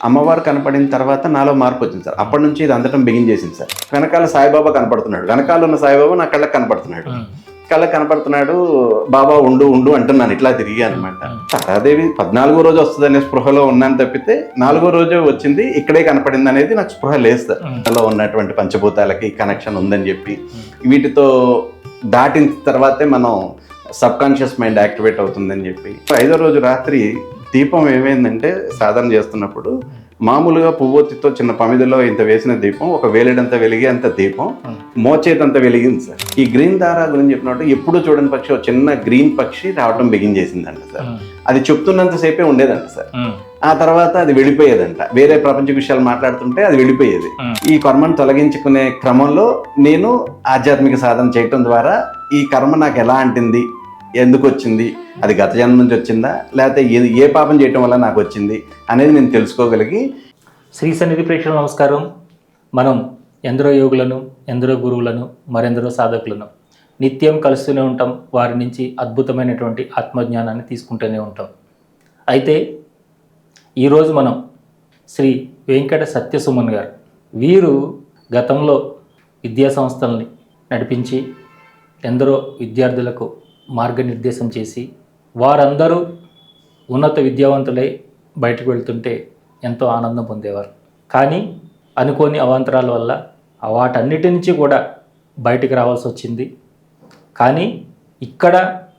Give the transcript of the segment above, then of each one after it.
అమ్మవారు కనపడిన తర్వాత నాలో మార్పు వచ్చింది సార్. అప్పటి నుంచి ఇది అందటం బిగిన్ చేసింది సార్. వెనకాల సాయిబాబా కనపడుతున్నాడు, వెనకాల ఉన్న సాయిబాబా నా కళ్ళకి కనపడుతున్నాడు. కళ్ళకి కనపడుతున్నాడు, బాబా ఉండు ఉండు అంటున్నాను, ఇట్లా తిరిగి అనమాట. తారాదేవి 14వ రోజు వస్తుంది అనే స్పృహలో ఉన్నాను తప్పితే 4వ రోజు వచ్చింది ఇక్కడే కనపడింది అనేది నాకు స్పృహ లేదు సార్. అందులో ఉన్నటువంటి పంచభూతాలకి కనెక్షన్ ఉందని చెప్పి వీటితో దాటిన తర్వాతే మనం సబ్ కాన్షియస్ మైండ్ యాక్టివేట్ అవుతుందని చెప్పి 5వ రోజు రాత్రి దీపం ఏమైందంటే సాధన చేస్తున్నప్పుడు మామూలుగా పువ్వొత్తితో చిన్న పమిదిలో ఇంత వేసిన దీపం ఒక వేలేడంత వెలిగే అంత దీపం మోచేతంత వెలిగింది సార్. ఈ గ్రీన్ దారా గురించి చెప్పినట్టు ఎప్పుడు చూడని పక్షి ఒక చిన్న గ్రీన్ పక్షి రావడం బిగిన్ చేసిందంట సార్. అది చెప్తున్నంత సేపే ఉండేదంట సార్. ఆ తర్వాత అది వెళ్ళిపోయేదంట, వేరే ప్రపంచ విషయాలు మాట్లాడుతుంటే అది వెళ్ళిపోయేది. ఈ కర్మను తొలగించుకునే క్రమంలో నేను ఆధ్యాత్మిక సాధన చేయటం ద్వారా ఈ కర్మ నాకు ఎలా అంటింది, ఎందుకు వచ్చింది, అది గత జన్మ నుంచి వచ్చిందా లేకపోతే ఏ పాపం చేయటం వల్ల నాకు వచ్చింది అనేది నేను తెలుసుకోగలిగి. శ్రీ సన్నిధి ప్రేక్షకులకు నమస్కారం. మనం ఎందరో యోగులను, ఎందరో గురువులను, మరెందరో సాధకులను నిత్యం కలుస్తూనే ఉంటాం. వారి నుంచి అద్భుతమైనటువంటి ఆత్మజ్ఞానాన్ని తీసుకుంటూనే ఉంటాం. అయితే ఈరోజు మనం శ్రీ వెంకట సత్యసుమన్ గారు, వీరు గతంలో విద్యా సంస్థల్ని నడిపించి ఎందరో విద్యార్థులకు మార్గనిర్దేశం చేసి వారందరూ ఉన్నత విద్యావంతులై బయటకు వెళ్తుంటే ఎంతో ఆనందం పొందేవారు. కానీ అనుకోని అవాంతరాల వల్ల వాటన్నిటి నుంచి కూడా బయటకు రావాల్సి వచ్చింది. కానీ ఇక్కడ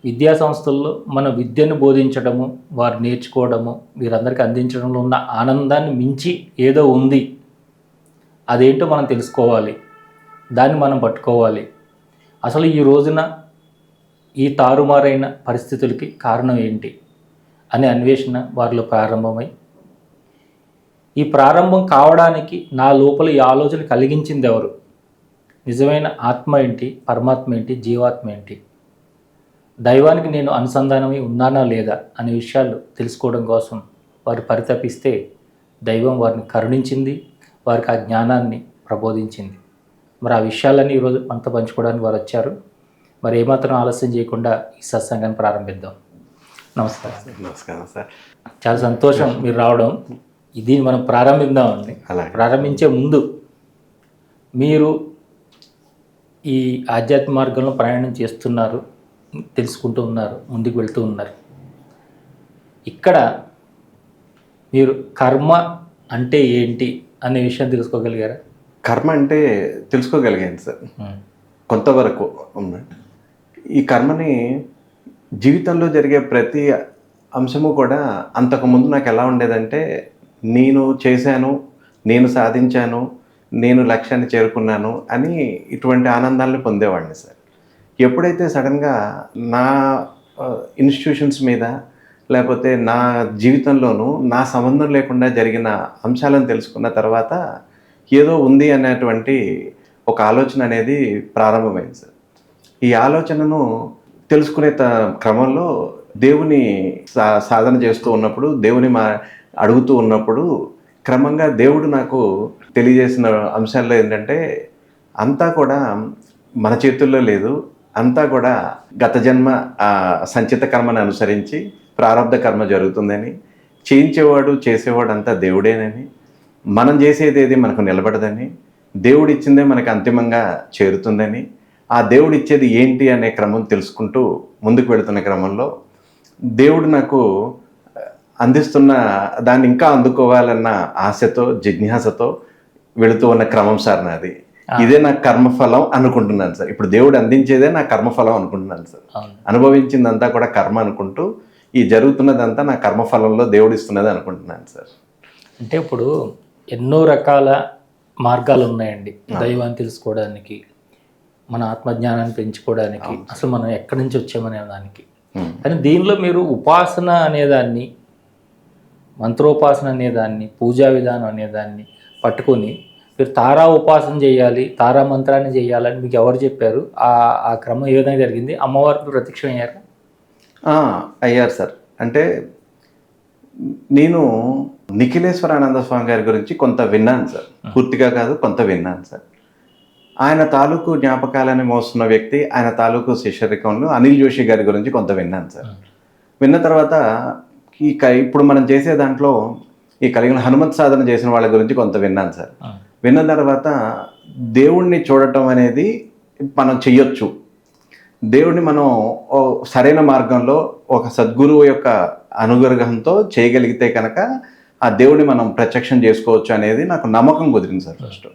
విద్యా సంస్థల్లో మన విద్యను బోధించడము, వారు నేర్చుకోవడము, వీరందరికీ అందించడంలో ఉన్న ఆనందాన్ని మించి ఏదో ఉంది. అదేంటో మనం తెలుసుకోవాలి, దాన్ని మనం పట్టుకోవాలి. అసలు ఈ రోజున ఈ తారుమారైన పరిస్థితులకి కారణం ఏంటి అనే అన్వేషణ వారిలో ప్రారంభమై, ఈ ప్రారంభం కావడానికి నా లోపల ఈ ఆలోచన కలిగించింది ఎవరు, నిజమైన ఆత్మ ఏంటి, పరమాత్మ ఏంటి, జీవాత్మ ఏంటి, దైవానికి నేను అనుసంధానమై ఉన్నానా లేదా అనే విషయాలు తెలుసుకోవడం కోసం వారు పరితపిస్తే దైవం వారిని కరుణించింది, వారికి ఆ జ్ఞానాన్ని ప్రబోధించింది. మరి ఆ విషయాలన్నీ ఈరోజు మనతో పంచుకోవడానికి వారు వచ్చారు. మరి ఏమాత్రం ఆలస్యం చేయకుండా ఈ సత్సంగాన్ని ప్రారంభిద్దాం. నమస్కారం. నమస్కారం సార్. చాలా సంతోషం మీరు రావడం. దీన్ని మనం ప్రారంభిద్దామండి. ప్రారంభించే ముందు మీరు ఈ ఆధ్యాత్మిక మార్గంలో ప్రయాణం చేస్తున్నారు, తెలుసుకుంటూ ఉన్నారు, ముందుకు వెళ్తూ ఉన్నారు. ఇక్కడ మీరు కర్మ అంటే ఏంటి అనే విషయం తెలుసుకోగలిగారా? కర్మ అంటే తెలుసుకోగలిగాను సార్, కొంతవరకు ఉన్నట్టు. ఈ కర్మని జీవితంలో జరిగే ప్రతి అంశము కూడా అంతకుముందు నాకు ఎలా ఉండేదంటే, నేను చేశాను, నేను సాధించాను, నేను లక్ష్యాన్ని చేరుకున్నాను అని ఇటువంటి ఆనందాలను పొందేవాడిని సార్. ఎప్పుడైతే సడన్గా నా ఇన్స్టిట్యూషన్స్ మీద లేకపోతే నా జీవితంలోనూ నా సంబంధం లేకుండా జరిగిన అంశాలను తెలుసుకున్న తర్వాత ఏదో ఉంది అనేటువంటి ఒక ఆలోచన అనేది ప్రారంభమైంది సార్. ఈ ఆలోచనను తెలుసుకునే క్రమంలో దేవుని సాధన చేస్తూ ఉన్నప్పుడు, దేవుని అడుగుతూ ఉన్నప్పుడు క్రమంగా దేవుడు నాకు తెలియజేసిన అంశాల్లో ఏంటంటే, అంతా కూడా మన చేతుల్లో లేదు, అంతా కూడా గత జన్మ సంచిత కర్మను అనుసరించి ప్రారంధ కర్మ జరుగుతుందని, చేయించేవాడు చేసేవాడు అంతా దేవుడేనని, మనం చేసేది ఏది మనకు నిలబడదని, దేవుడిచ్చిందే మనకు అంతిమంగా చేరుతుందని, ఆ దేవుడు ఇచ్చేది ఏంటి అనే క్రమం తెలుసుకుంటూ ముందుకు వెళుతున్న క్రమంలో దేవుడు నాకు అందిస్తున్న దాన్ని ఇంకా అందుకోవాలన్న ఆశతో, జిజ్ఞాసతో వెళుతూ ఉన్న క్రమం సార్ నాది. ఇదే నా కర్మఫలం అనుకుంటున్నాను సార్. ఇప్పుడు దేవుడు అందించేదే నా కర్మఫలం అనుకుంటున్నాను సార్. అనుభవించిందంతా కూడా కర్మ అనుకుంటూ ఈ జరుగుతున్నదంతా నా కర్మఫలంలో దేవుడు ఇస్తున్నది అనుకుంటున్నాను సార్. అంటే ఇప్పుడు ఎన్నో రకాల మార్గాలు ఉన్నాయండి దైవాన్ని తెలుసుకోవడానికి, మన ఆత్మజ్ఞానాన్ని పెంచుకోవడానికి, అసలు మనం ఎక్కడి నుంచి వచ్చామనే దానికి. కానీ దీనిలో మీరు ఉపాసన అనేదాన్ని, మంత్రోపాసన అనేదాన్ని, పూజా విధానం అనేదాన్ని పట్టుకొని మీరు తారా ఉపాసన చేయాలి, తారా మంత్రాన్ని చేయాలని మీకు ఎవరు చెప్పారు? ఆ క్రమం ఏ విధంగా జరిగింది? అమ్మవారికి ప్రత్యక్షం అయ్యారు? అయ్యారు సార్. అంటే నేను నిఖిలేశ్వరానంద స్వామి గారి గురించి కొంత విన్నాను సార్, పూర్తిగా కాదు కొంత విన్నాను సార్. ఆయన తాలూకు జ్ఞాపకాలని మోస్తున్న వ్యక్తి, ఆయన తాలూకు శిష్యరికంలో అనిల్ జోషి గారి గురించి కొంత విన్నాను సార్. విన్న తర్వాత ఇప్పుడు మనం చేసే దాంట్లో ఈ కలిగిన హనుమత్ సాధన చేసిన వాళ్ళ గురించి కొంత విన్నాను సార్. విన్న తర్వాత దేవుణ్ణి చూడటం అనేది మనం చెయ్యొచ్చు. దేవుణ్ణి మనం సరైన మార్గంలో ఒక సద్గురువు యొక్క అనుగ్రహంతో చేయగలిగితే కనుక ఆ దేవుడిని మనం ప్రత్యక్షం చేసుకోవచ్చు అనేది నాకు నమ్మకం కుదిరింది సార్. ఫస్ట్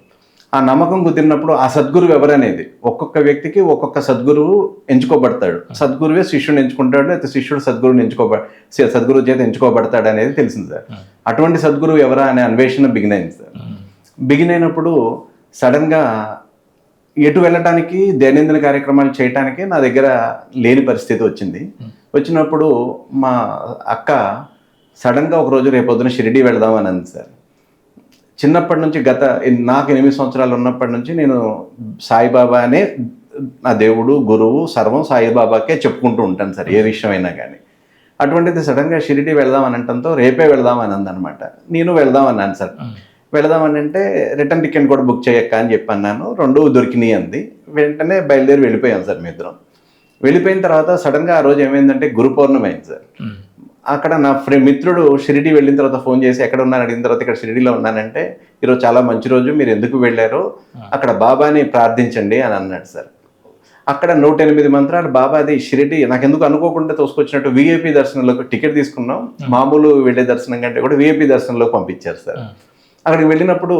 ఆ నమ్మకం కుదిరినప్పుడు ఆ సద్గురువు ఎవరనేది ఒక్కొక్క వ్యక్తికి ఒక్కొక్క సద్గురువు ఎంచుకోబడతాడు. సద్గురువే శిష్యుని ఎంచుకుంటాడు, అయితే శిష్యుడు సద్గురువుని సద్గురువు చేత ఎంచుకోబడతాడు అనేది తెలిసింది సార్. అటువంటి సద్గురువు ఎవరా అనే అన్వేషణ బిగిన్ అయింది సార్. బిగిన్ అయినప్పుడు సడన్గా ఎటు వెళ్ళటానికి దైనందిన కార్యక్రమాలు చేయటానికి నా దగ్గర లేని పరిస్థితి వచ్చింది. వచ్చినప్పుడు మా అక్క సడన్గా ఒకరోజు రేపొద్దున షిరిడి వెళదామని అంది సార్. చిన్నప్పటి నుంచి నాకు 8 సంవత్సరాలు ఉన్నప్పటి నుంచి నేను సాయిబాబా అనే నా దేవుడు గురువు సర్వం సాయిబాబాకే చెప్పుకుంటూ ఉంటాను సార్, ఏ విషయమైనా కానీ. అటువంటిది సడన్గా షిరిడి వెళదామని అంటంతో రేపే వెళదామని అందనమాట. నేను వెళదామన్నాను సార్. వెళదామని అంటే రిటర్న్ టికెట్ కూడా బుక్ చేయక్క అని చెప్పన్నాను. 2 దొరికినాయి అంది. వెంటనే బయలుదేరి వెళ్ళిపోయాను సార్. మీ ఇద్దరం వెళ్ళిపోయిన తర్వాత సడన్గా ఆ రోజు ఏమైందంటే గురు పౌర్ణమి అయింది సార్. అక్కడ నా మిత్రుడు షిరిడి వెళ్ళిన తర్వాత ఫోన్ చేసి ఎక్కడ ఉన్నాను అడిగిన తర్వాత ఇక్కడ షిరిడిలో ఉన్నానంటే, ఈరోజు చాలా మంచి రోజు, మీరు ఎందుకు వెళ్ళారో అక్కడ బాబాని ప్రార్థించండి అని అన్నాడు సార్. అక్కడ 108 మంత్రాలు బాబాది షిరిడి నాకు ఎందుకు అనుకోకుండా తోసుకొచ్చినట్టు విఐపి దర్శనంలోకి టికెట్ తీసుకున్నాం. మామూలు వెళ్ళే దర్శనం కంటే కూడా విఐపి దర్శనంలోకి పంపించారు సార్. అక్కడికి వెళ్ళినప్పుడు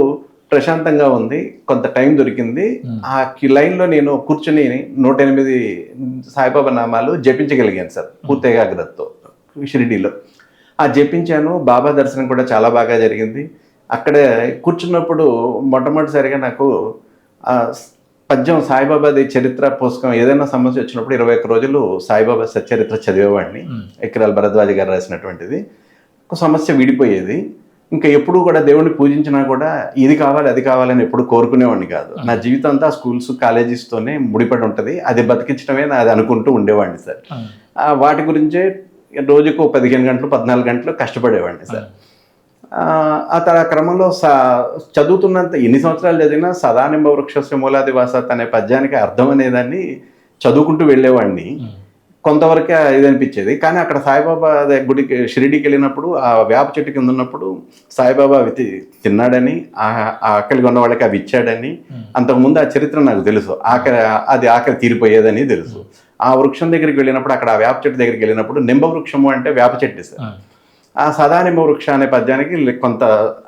ప్రశాంతంగా ఉంది, కొంత టైం దొరికింది. ఆ లైన్లో నేను కూర్చుని 108 సాయిబాబా నామాలు జపించగలిగాను సార్ పూర్తి ఏకాగ్రతతో షిరిడీలో. ఆ జపించాను. బాబా దర్శనం కూడా చాలా బాగా జరిగింది. అక్కడ కూర్చున్నప్పుడు మొట్టమొదటిసారిగా నాకు పద్యం సాయిబాబాది చరిత్ర పుస్తకం ఏదైనా సమస్య వచ్చినప్పుడు 21 రోజులు సాయిబాబా సచ్చరిత్ర చదివేవాడిని. ఎక్కిరాల భరద్వాజ్ గారు రాసినటువంటిది. ఒక సమస్య విడిపోయేది. ఇంకా ఎప్పుడు కూడా దేవుడిని పూజించినా కూడా ఇది కావాలి అది కావాలని ఎప్పుడు కోరుకునేవాడిని కాదు. నా జీవితం అంతా స్కూల్స్ కాలేజెస్తోనే ముడిపడి ఉంటుంది. అది బతికించడమే నాది అనుకుంటూ ఉండేవాడిని సార్. వాటి గురించే రోజుకు 15 గంటలు 14 గంటలు కష్టపడేవాడిని సార్. ఆ క్రమంలో చదువుతున్నంత ఎన్ని సంవత్సరాలు చదివినా సదానింబ వృక్షస్య మూలాది వాసత్ అనే పద్యానికి అర్థం అనేదాన్ని చదువుకుంటూ వెళ్ళేవాడిని. కొంతవరకే ఇది అనిపించేది. కానీ అక్కడ సాయిబాబా గుడికి షిరిడీకి వెళ్ళినప్పుడు ఆ వేప చెట్టు కింద ఉన్నప్పుడు సాయిబాబా అవి తిన్నాడని, ఆ ఆకలిగా ఉన్న వాళ్ళకి అవి ఇచ్చాడని, అంతకుముందు ఆ చరిత్ర నాకు తెలుసు. ఆకలి తీరిపోయేదని తెలుసు. ఆ వృక్షం దగ్గరికి వెళ్ళినప్పుడు అక్కడ ఆ వేప చెట్టు దగ్గరికి వెళ్ళినప్పుడు నింబ వృక్షము అంటే వేప చెట్టు సార్. ఆ సదానింబ వృక్ష అనే పద్యానికి కొంత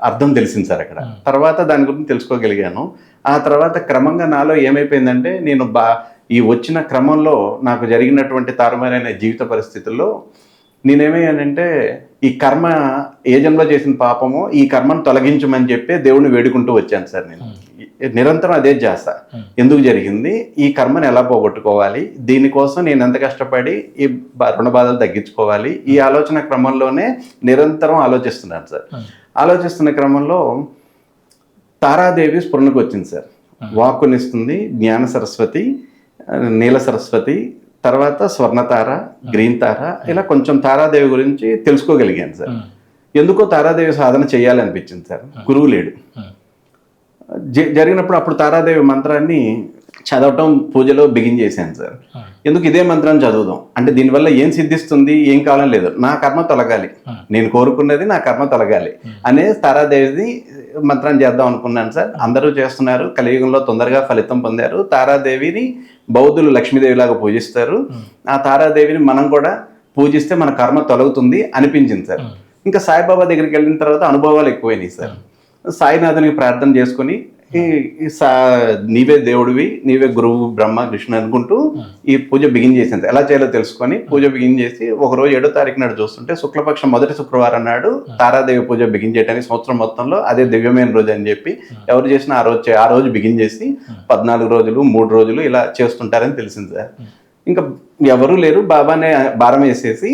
అర్థం తెలిసింది సార్ అక్కడ. తర్వాత దాని గురించి తెలుసుకోగలిగాను. ఆ తర్వాత క్రమంగా నాలో ఏమైపోయిందంటే, నేను ఈ వచ్చిన క్రమంలో నాకు జరిగినటువంటి తారుమారైన జీవిత పరిస్థితుల్లో నేనేమయ్యానంటే, ఈ కర్మ ఏ జన్మలో చేసిన పాపమో ఈ కర్మను తొలగించమని చెప్పి దేవుణ్ణి వేడుకుంటూ వచ్చాను సార్. నేను నిరంతరం అదే చేస్తా. ఎందుకు జరిగింది, ఈ కర్మను ఎలా పోగొట్టుకోవాలి, దీనికోసం నేను ఎంత కష్టపడి ఈ రుణ బాధలు తగ్గించుకోవాలి, ఈ ఆలోచన క్రమంలోనే నిరంతరం ఆలోచిస్తున్నాను సార్. ఆలోచిస్తున్న క్రమంలో తారాదేవి స్ఫురణకు వచ్చింది సార్. వాక్కునిస్తుంది జ్ఞాన సరస్వతి, నీల సరస్వతి, తర్వాత స్వర్ణతార, గ్రీన్ తార, ఇలా కొంచెం తారాదేవి గురించి తెలుసుకోగలిగాను సార్. ఎందుకో తారాదేవి సాధన చేయాలనిపించింది సార్. గురువు లేడు. జరిగినప్పుడు అప్పుడు తారాదేవి మంత్రాన్ని చదవటం పూజలో బిగిన్ చేశాను సార్. ఎందుకు ఇదే మంత్రాన్ని చదువుదాం అంటే దీనివల్ల ఏం సిద్ధిస్తుంది, ఏం కావాలని లేదు, నా కర్మ తొలగాలి, నేను కోరుకున్నది నా కర్మ తొలగాలి అనే తారాదేవిది మంత్రాన్ని చేద్దాం అనుకున్నాను సార్. అందరూ చేస్తున్నారు, కలియుగంలో తొందరగా ఫలితం పొందారు. తారాదేవిని బౌద్ధులు లక్ష్మీదేవిలాగా పూజిస్తారు. ఆ తారాదేవిని మనం కూడా పూజిస్తే మన కర్మ తొలగుతుంది అనిపించింది సార్. ఇంకా సాయిబాబా దగ్గరికి వెళ్ళిన తర్వాత అనుభవాలు ఎక్కువైనాయి సార్. సాయినాథునికి ప్రార్థన చేసుకుని నీవే దేవుడివి, నీవే గురువు బ్రహ్మ కృష్ణ అనుకుంటూ ఈ పూజ బిగిన్ చేసింది. ఎలా చేయాలో తెలుసుకొని పూజ బిగిన్ చేసి ఒకరోజు 7వ తారీఖు నాడు చూస్తుంటే శుక్లపక్షం మొదటి శుక్రవారం నాడు తారాదేవి పూజ బిగిన్ చేయడానికి సంవత్సరం మొత్తంలో అదే దివ్యమైన రోజు అని చెప్పి ఎవరు చేసినా ఆ రోజు బిగిన్ చేసి 14 రోజులు 3 రోజులు ఇలా చేస్తుంటారని తెలిసింది సార్. ఇంకా ఎవరూ లేరు, బాబానే భారం వేసేసి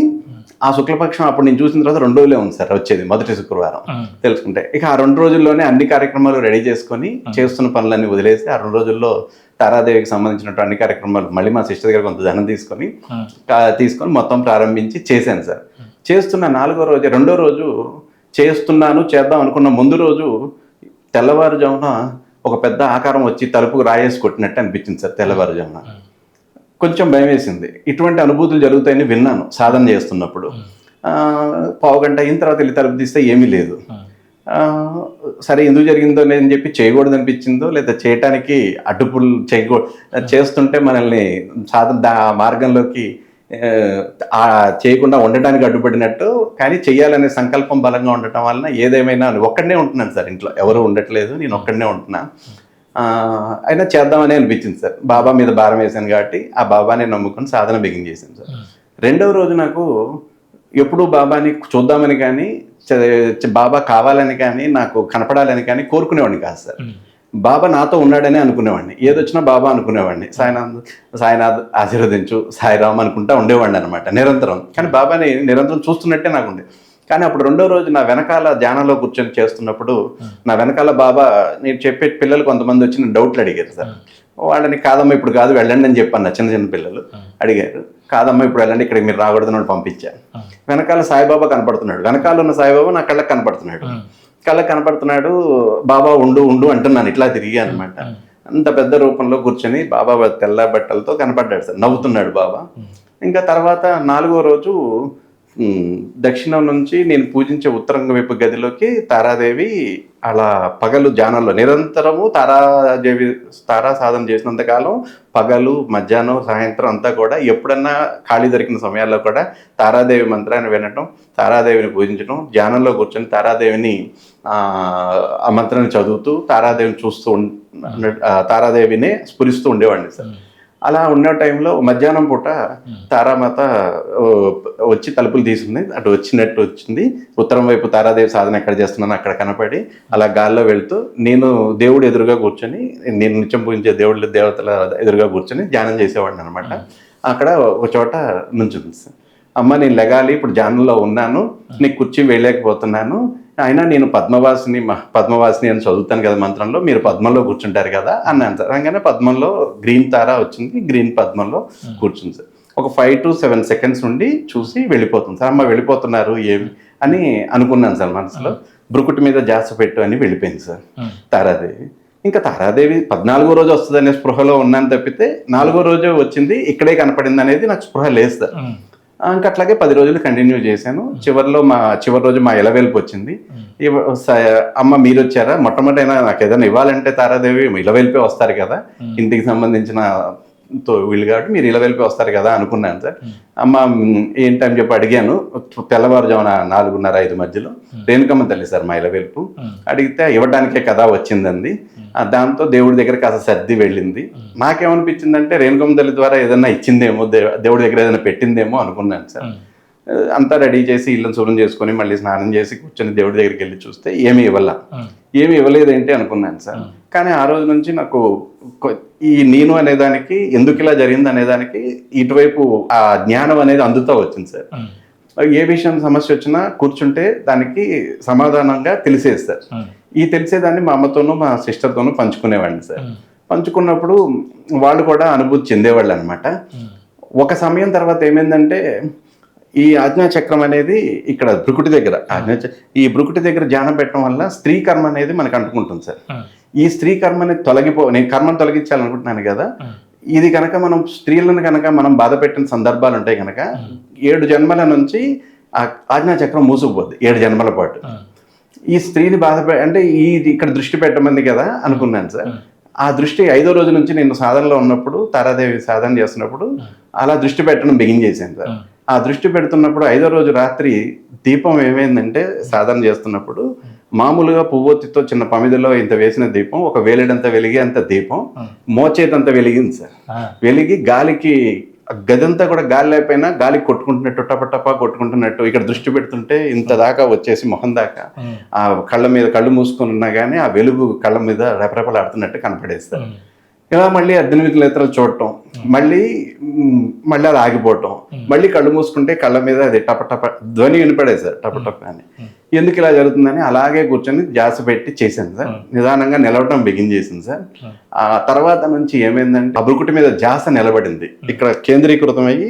ఆ శుక్లపక్షం అప్పుడు నేను చూసిన తర్వాత 2 రోజులే ఉంది సార్ వచ్చేది, మొదటి శుక్రవారం తెలుసుకుంటే. ఇక ఆ 2 రోజుల్లోనే అన్ని కార్యక్రమాలు రెడీ చేసుకొని చేస్తున్న పనులన్నీ వదిలేసి ఆ 2 రోజుల్లో తారాదేవికి సంబంధించినటువంటి అన్ని కార్యక్రమాలు మళ్ళీ మా సిస్టర్ దగ్గర కొంత ధనం తీసుకొని మొత్తం ప్రారంభించి చేశాను సార్. చేస్తున్న 4వ రోజు 2వ రోజు చేద్దాం అనుకున్న ముందు రోజు తెల్లవారుజామున ఒక పెద్ద ఆకారం వచ్చి తలుపుకు రాయేసి కొట్టినట్టు అనిపించింది సార్. తెల్లవారుజామున కొంచెం భయం వేసింది. ఇటువంటి అనుభూతులు జరుగుతాయని విన్నాను సాధన చేస్తున్నప్పుడు. పావుగంట అయిన తర్వాత వెళ్ళి తలుపు తీస్తే ఏమీ లేదు. సరే ఎందుకు జరిగిందో అని చెప్పి చేయకూడదు అనిపించిందో, లేదా చేయటానికి అడ్డుపులు చేస్తుంటే మనల్ని మార్గంలోకి చేయకుండా ఉండటానికి అడ్డుపడినట్టు, కానీ చెయ్యాలనే సంకల్పం బలంగా ఉండటం వలన ఏదేమైనా ఒక్కడనే ఉంటున్నాను సార్, ఇంట్లో ఎవరు ఉండట్లేదు, నేను ఒక్కడనే ఉంటున్నా. అయినా చేద్దామని అనిపించింది సార్. బాబా మీద భారం వేశాను కాబట్టి ఆ బాబాని నమ్ముకొని సాధన బిగిన్ చేశాను సార్. రెండవ రోజు నాకు ఎప్పుడూ బాబాని చూద్దామని కానీ, బాబా కావాలని కానీ, నాకు కనపడాలని కానీ కోరుకునేవాడిని కాదు సార్. బాబా నాతో ఉన్నాడని అనుకునేవాడిని, ఏదొచ్చినా బాబా అనుకునేవాడిని. సాయినాథ్ ఆశీర్వదించు, సాయిరామ్ అనుకుంటా ఉండేవాడిని అనమాట నిరంతరం. కానీ బాబాని నిరంతరం చూస్తున్నట్టే నాకు ఉండేది. కానీ అప్పుడు రెండో రోజు నా వెనకాల ధ్యానంలో కూర్చొని చేస్తున్నప్పుడు నా వెనకాల బాబా, నేను చెప్పే పిల్లలు కొంతమంది వచ్చి నేను డౌట్లు అడిగారు సార్. వాళ్ళని కాదమ్మా ఇప్పుడు కాదు వెళ్ళండి అని చెప్పాను. చిన్న చిన్న పిల్లలు అడిగారు, కాదమ్మా ఇప్పుడు వెళ్ళండి, ఇక్కడికి మీరు రాకూడదని పంపించాను. వెనకాల సాయిబాబా కనపడుతున్నాడు, వెనకాల ఉన్న సాయిబాబా నా కళ్ళకి కనపడుతున్నాడు. బాబా ఉండు ఉండు అంటున్నాను, ఇట్లా తిరిగి అనమాట. అంత పెద్ద రూపంలో కూర్చొని బాబా తెల్ల బట్టలతో కనపడ్డాడు సార్, నవ్వుతున్నాడు బాబా. ఇంకా తర్వాత 4వ రోజు దక్షిణం నుంచి నేను పూజించే ఉత్తరం వైపు గదిలోకి తారాదేవి అలా పగలు ధ్యానంలో నిరంతరము తారా సాధన చేసినంతకాలం పగలు మధ్యాహ్నం సాయంత్రం అంతా కూడా ఎప్పుడన్నా ఖాళీ దొరికిన సమయాల్లో కూడా తారాదేవి మంత్రాన్ని వినటం, తారాదేవిని పూజించడం, ధ్యానంలో కూర్చొని తారాదేవిని ఆ మంత్రాన్ని చదువుతూ తారాదేవిని చూస్తూ తారాదేవిని స్ఫురిస్తూ ఉండేవాడిని సార్. అలా ఉన్న టైంలో మధ్యాహ్నం పూట తారామాత వచ్చి తలుపులు తీసుకుంది, అటు వచ్చినట్టు వచ్చింది. ఉత్తరం వైపు తారాదేవి సాధన ఎక్కడ చేస్తున్నాను అక్కడ కనపడి అలా గాల్లో వెళ్తూ నేను దేవుడు ఎదురుగా కూర్చొని, నేను నిత్యం పూజించే దేవతల ఎదురుగా కూర్చొని ధ్యానం చేసేవాడిని అనమాట. అక్కడ ఒక చోట నుంచుంది సార్. అమ్మ నేను లెగాలి, ఇప్పుడు ధ్యానంలో ఉన్నాను, నీకు కుర్చీ వేయలేకపోతున్నాను, అయినా నేను పద్మవాసిని అని చదువుతాను కదా మంత్రంలో, మీరు పద్మంలో కూర్చుంటారు కదా అన్నాను సార్. అనగానే పద్మంలో గ్రీన్ తారా వచ్చింది, గ్రీన్ పద్మంలో కూర్చుంది సార్. ఒక 5 to 7 seconds ఉండి చూసి వెళ్ళిపోతుంది సార్. అమ్మ వెళ్ళిపోతున్నారు ఏమి అని అనుకున్నాను సార్ మనసులో. బ్రుకుటి మీద జాస పెట్టు అని వెళ్ళిపోయింది సార్ తారాదేవి. ఇంకా తారాదేవి 14వ రోజు వస్తుంది అనే స్పృహలో ఉన్నాను తప్పితే 4వ రోజు వచ్చింది ఇక్కడే కనపడింది అనేది నాకు స్పృహ లేదు సార్. ఇంకా అట్లాగే 10 రోజులు కంటిన్యూ చేశాను. చివరి రోజు మా ఇలవేల్పు వచ్చింది. అమ్మ మీరు వచ్చారా, మొట్టమొదటైనా నాకు ఏదైనా ఇవ్వాలంటే తారాదేవి ఇలవేల్పే వస్తారు కదా, ఇంటికి సంబంధించిన వీళ్ళు కాబట్టి మీరు ఇలవేల్పే వస్తారు కదా అనుకున్నాను సార్. అమ్మ ఏంటని చెప్పి అడిగాను. తెల్లవారుజామున 4:30-5 మధ్యలో రేణుకమ్మ తల్లి సార్ మా ఇలవేల్పు. అడిగితే ఇవ్వడానికే కదా వచ్చిందండి. దాంతో దేవుడి దగ్గర కాస్త సర్ది వెళ్ళింది. నాకేమనిపించిందంటే రేణుకమ్మ తల్లి ద్వారా ఏదైనా ఇచ్చిందేమో, దేవుడి దగ్గర ఏదైనా పెట్టిందేమో అనుకున్నాను సార్. అంతా రెడీ చేసి ఇల్లు శుభ్రం చేసుకొని మళ్ళీ స్నానం చేసి కూర్చొని దేవుడి దగ్గరికి వెళ్ళి చూస్తే ఏమి ఇవ్వలేదేంటి అనుకున్నాను సార్. కానీ ఆ రోజు నుంచి నాకు ఈ నేను అనేదానికి, ఎందుకు ఇలా జరిగింది అనేదానికి ఇటువైపు ఆ జ్ఞానం అనేది అందుతూ వచ్చింది సార్. ఏ విషయం సమస్య వచ్చినా కూర్చుంటే దానికి సమాధానంగా తెలిసేది సార్. ఈ తెలిసేదాన్ని మా అమ్మతోనూ మా సిస్టర్తోనూ పంచుకునేవాడిని సార్. పంచుకున్నప్పుడు వాళ్ళు కూడా అనుభూతి చెందేవాళ్ళు అనమాట. ఒక సమయం తర్వాత ఏమైందంటే ఈ ఆజ్ఞాచక్రం అనేది ఇక్కడ బ్రుకుటి దగ్గర ఈ బ్రుకుటి దగ్గర ధ్యానం పెట్టడం వల్ల స్త్రీ కర్మ అనేది మనకు అంటుకుంటుంది సార్. ఈ స్త్రీ కర్మని నేను కర్మను తొలగించాలనుకుంటున్నాను కదా, ఇది కనుక మనం స్త్రీలను కనుక మనం బాధ పెట్టిన సందర్భాలు ఉంటాయి కనుక 7 జన్మల నుంచి ఆ ఆజ్ఞాచక్రం మూసుకుపోద్ది 7 జన్మల పాటు. ఈ స్త్రీని అంటే ఇక్కడ దృష్టి పెట్టమంది కదా అనుకున్నాను సార్. ఆ దృష్టి 5వ రోజు నుంచి నేను సాధనలో ఉన్నప్పుడు, తారాదేవి సాధన చేస్తున్నప్పుడు అలా దృష్టి పెట్టడం బిగిన్ చేశాను సార్. ఆ దృష్టి పెడుతున్నప్పుడు 5వ రోజు రాత్రి దీపం ఏమైందంటే, సాధన చేస్తున్నప్పుడు మామూలుగా పువ్వొత్తితో చిన్న పమిదిలో ఇంత వేసిన దీపం ఒక వేలిడంత వెలిగే అంత దీపం మోచేతంత వెలిగింది సార్. వెలిగి గాలికి గదంతా కూడా గాలి లేకపోయినా గాలికి కొట్టుకుంటున్నట్టు, టపటపా కొట్టుకుంటున్నట్టు ఇక్కడ దృష్టి పెడుతుంటే ఇంత దాకా వచ్చేసి మొహం దాకా ఆ కళ్ళు మూసుకొని ఉన్నా కానీ ఆ వెలుగు కళ్ళ మీద రెపరెపలాడుతున్నట్టు కనపడేస్తారు. ఇలా మళ్ళీ 18 నేత్రాలు చూడటం, మళ్ళీ అది ఆగిపోవటం, మళ్ళీ కళ్ళు మూసుకుంటే కళ్ళ మీద అది టపటప ధ్వని వినపడేది సార్, టపటప అని. ఎందుకు ఇలా జరుగుతుందని అలాగే కూర్చొని జాస పెట్టి చేశాను సార్. నిదానంగా నిలవటం బిగిన్ చేసింది సార్. ఆ తర్వాత నుంచి ఏమైందంటే ఆ బ్రుకుటి మీద జాస నిలబడింది, ఇక్కడ కేంద్రీకృతం అయ్యి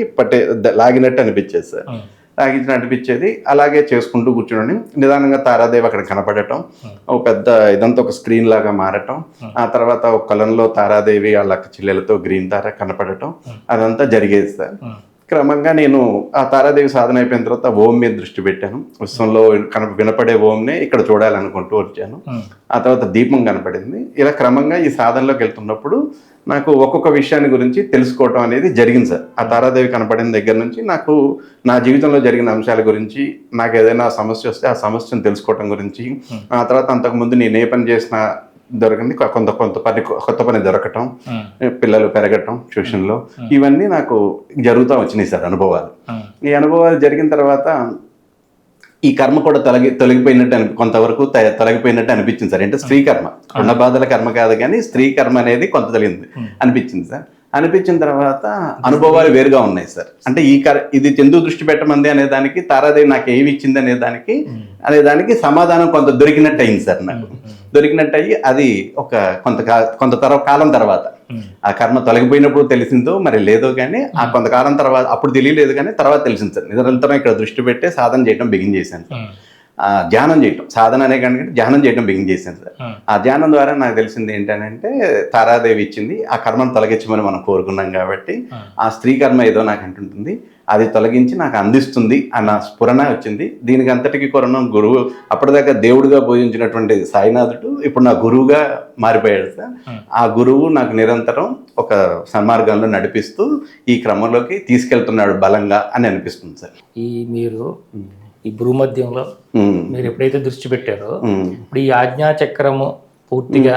లాగినట్టు అనిపించేది సార్. లాగించిన అనిపించేది. అలాగే చేసుకుంటూ కూర్చుని నిదానంగా తారాదేవి అక్కడ కనపడటం, ఒక పెద్ద ఇదంతా ఒక స్క్రీన్ లాగా మారటం, ఆ తర్వాత ఒక కొలంలో తారాదేవి వాళ్ళ చెల్లెలతో గ్రీన్ తార కనపడటం, అదంతా జరిగేది సార్. క్రమంగా నేను ఆ తారాదేవి సాధన అయిపోయిన తర్వాత ఓం మీద దృష్టి పెట్టాను. విశ్వంలో వినపడే ఓంనే ఇక్కడ చూడాలనుకుంటూ వచ్చాను. ఆ తర్వాత దీపం కనపడింది. ఇలా క్రమంగా ఈ సాధనలోకి వెళ్తున్నప్పుడు నాకు ఒక్కొక్క విషయాన్ని గురించి తెలుసుకోవటం అనేది జరిగింది సార్. ఆ తారాదేవి కనపడిన దగ్గర నుంచి నాకు నా జీవితంలో జరిగిన అంశాల గురించి, నాకు ఏదైనా సమస్య వస్తే ఆ సమస్యను తెలుసుకోవటం గురించి, ఆ తర్వాత అంతకుముందు నేను ఏ పని చేసినా దొరకండి కొత్త పని దొరకటం, పిల్లలు పెరగటం ట్యూషన్లో, ఇవన్నీ నాకు జరుగుతూ వచ్చినాయి సార్ అనుభవాలు. ఈ అనుభవాలు జరిగిన తర్వాత ఈ కర్మ కూడా తొలగిపోయినట్టు కొంతవరకు తొలగిపోయినట్టు అనిపించింది సార్. అంటే స్త్రీ కర్మ, ఉన్న బాధల కర్మ కాదు కానీ స్త్రీ కర్మ అనేది కొంత తొలగింది అనిపించింది సార్. అనిపించిన తర్వాత అనుభవాలు వేరుగా ఉన్నాయి సార్. అంటే ఇది ఎందుకు దృష్టి పెట్టమంది అనే దానికి, తారాదేవి నాకు ఏమి ఇచ్చింది అనే దానికి సమాధానం కొంత దొరికినట్టు అయింది సార్. నాకు దొరికినట్టు అయ్యి అది ఒక కొంత కాలం తర్వాత, ఆ కర్మ తొలగిపోయినప్పుడు తెలిసిందో మరి లేదో కానీ ఆ కొంతకాలం తర్వాత, అప్పుడు తెలియలేదు కానీ తర్వాత తెలిసింది సార్. నిరంతరం ఇక్కడ దృష్టి పెట్టే సాధన చేయడం బిగిన్ చేశాను సార్. ధ్యానం చేయటం, సాధన అనే కానీ ధ్యానం చేయడం బిగిన్ చేశాను సార్. ఆ ధ్యానం ద్వారా నాకు తెలిసింది ఏంటంటే తారాదేవి ఇచ్చింది, ఆ కర్మను తొలగించమని మనం కోరుకున్నాం కాబట్టి ఆ స్త్రీ కర్మ ఏదో నాకు అంటుంటుంది, అది తొలగించి నాకు అందిస్తుంది అన్న స్ఫురణ వచ్చింది. దీనికి అంతటికి కొరణం గురువు. అప్పటిదాకా దేవుడిగా పూజించినటువంటి సాయినాథుడు ఇప్పుడు నా గురువుగా మారిపోయాడు సార్. ఆ గురువు నాకు నిరంతరం ఒక సన్మార్గంలో నడిపిస్తూ ఈ క్రమంలోకి తీసుకెళ్తున్నాడు బలంగా అని అనిపిస్తుంది సార్. మీరు ఈ భూమధ్యంలో మీరు ఎప్పుడైతే దృష్టి పెట్టారో ఇప్పుడు ఈ ఆజ్ఞా చక్రము పూర్తిగా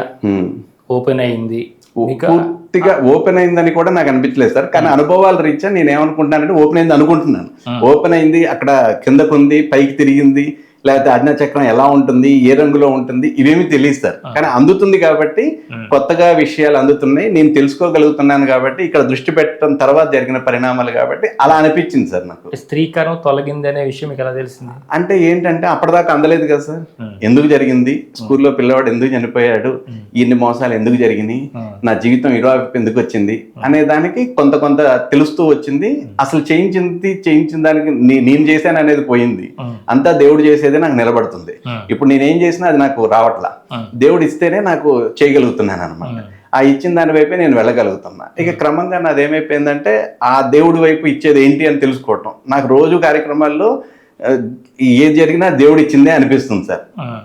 ఓపెన్ అయింది. పూర్తిగా ఓపెన్ అయిందని కూడా నాకు అనిపించలేదు సార్. కానీ అనుభవాల రీత్యా నేను ఏమనుకుంటున్నానంటే ఓపెన్ అయింది అనుకుంటున్నాను. ఓపెన్ అయింది, అక్కడ కిందకుంది, పైకి తిరిగింది, లేకపోతే ఆజ్ఞాచక్రం ఎలా ఉంటుంది, ఏ రంగులో ఉంటుంది, ఇవేమీ తెలియదు సార్. కానీ అందుతుంది కాబట్టి, కొత్తగా విషయాలు అందుతున్నాయి, నేను తెలుసుకోగలుగుతున్నాను కాబట్టి, ఇక్కడ దృష్టి పెట్టడం తర్వాత జరిగిన పరిణామాలు కాబట్టి అలా అనిపించింది సార్ నాకు. స్త్రీకరం తొలగింది అనే విషయం మీకు ఎలా తెలిసింది? అంటే ఏంటంటే అప్పటిదాకా అందలేదు కదా సార్. ఎందుకు జరిగింది, స్కూల్లో పిల్లవాడు ఎందుకు చనిపోయాడు, ఇన్ని మోసాలు ఎందుకు జరిగినాయి, నా జీవితం ఇరువైపు ఎందుకు వచ్చింది అనే దానికి కొంత తెలుస్తూ వచ్చింది. అసలు చేయించిన దానికి నేను చేశాను అనేది పోయింది, అంతా దేవుడు చేసేది నాకు నిలబడుతుంది. ఇప్పుడు నేనేం చేసినా అది నాకు రావట్లా, దేవుడు ఇస్తేనే నాకు చేయగలుగుతున్నాను అనమాట. ఆ ఇచ్చిన దాని వైపే నేను వెళ్ళగలుగుతున్నా. ఇక క్రమంగా నాది ఏమైపోయిందంటే ఆ దేవుడి వైపు ఇచ్చేది ఏంటి అని తెలుసుకోవటం. నాకు రోజు కార్యక్రమాల్లో ఏది జరిగినా దేవుడు ఇచ్చిందే అనిపిస్తుంది సార్.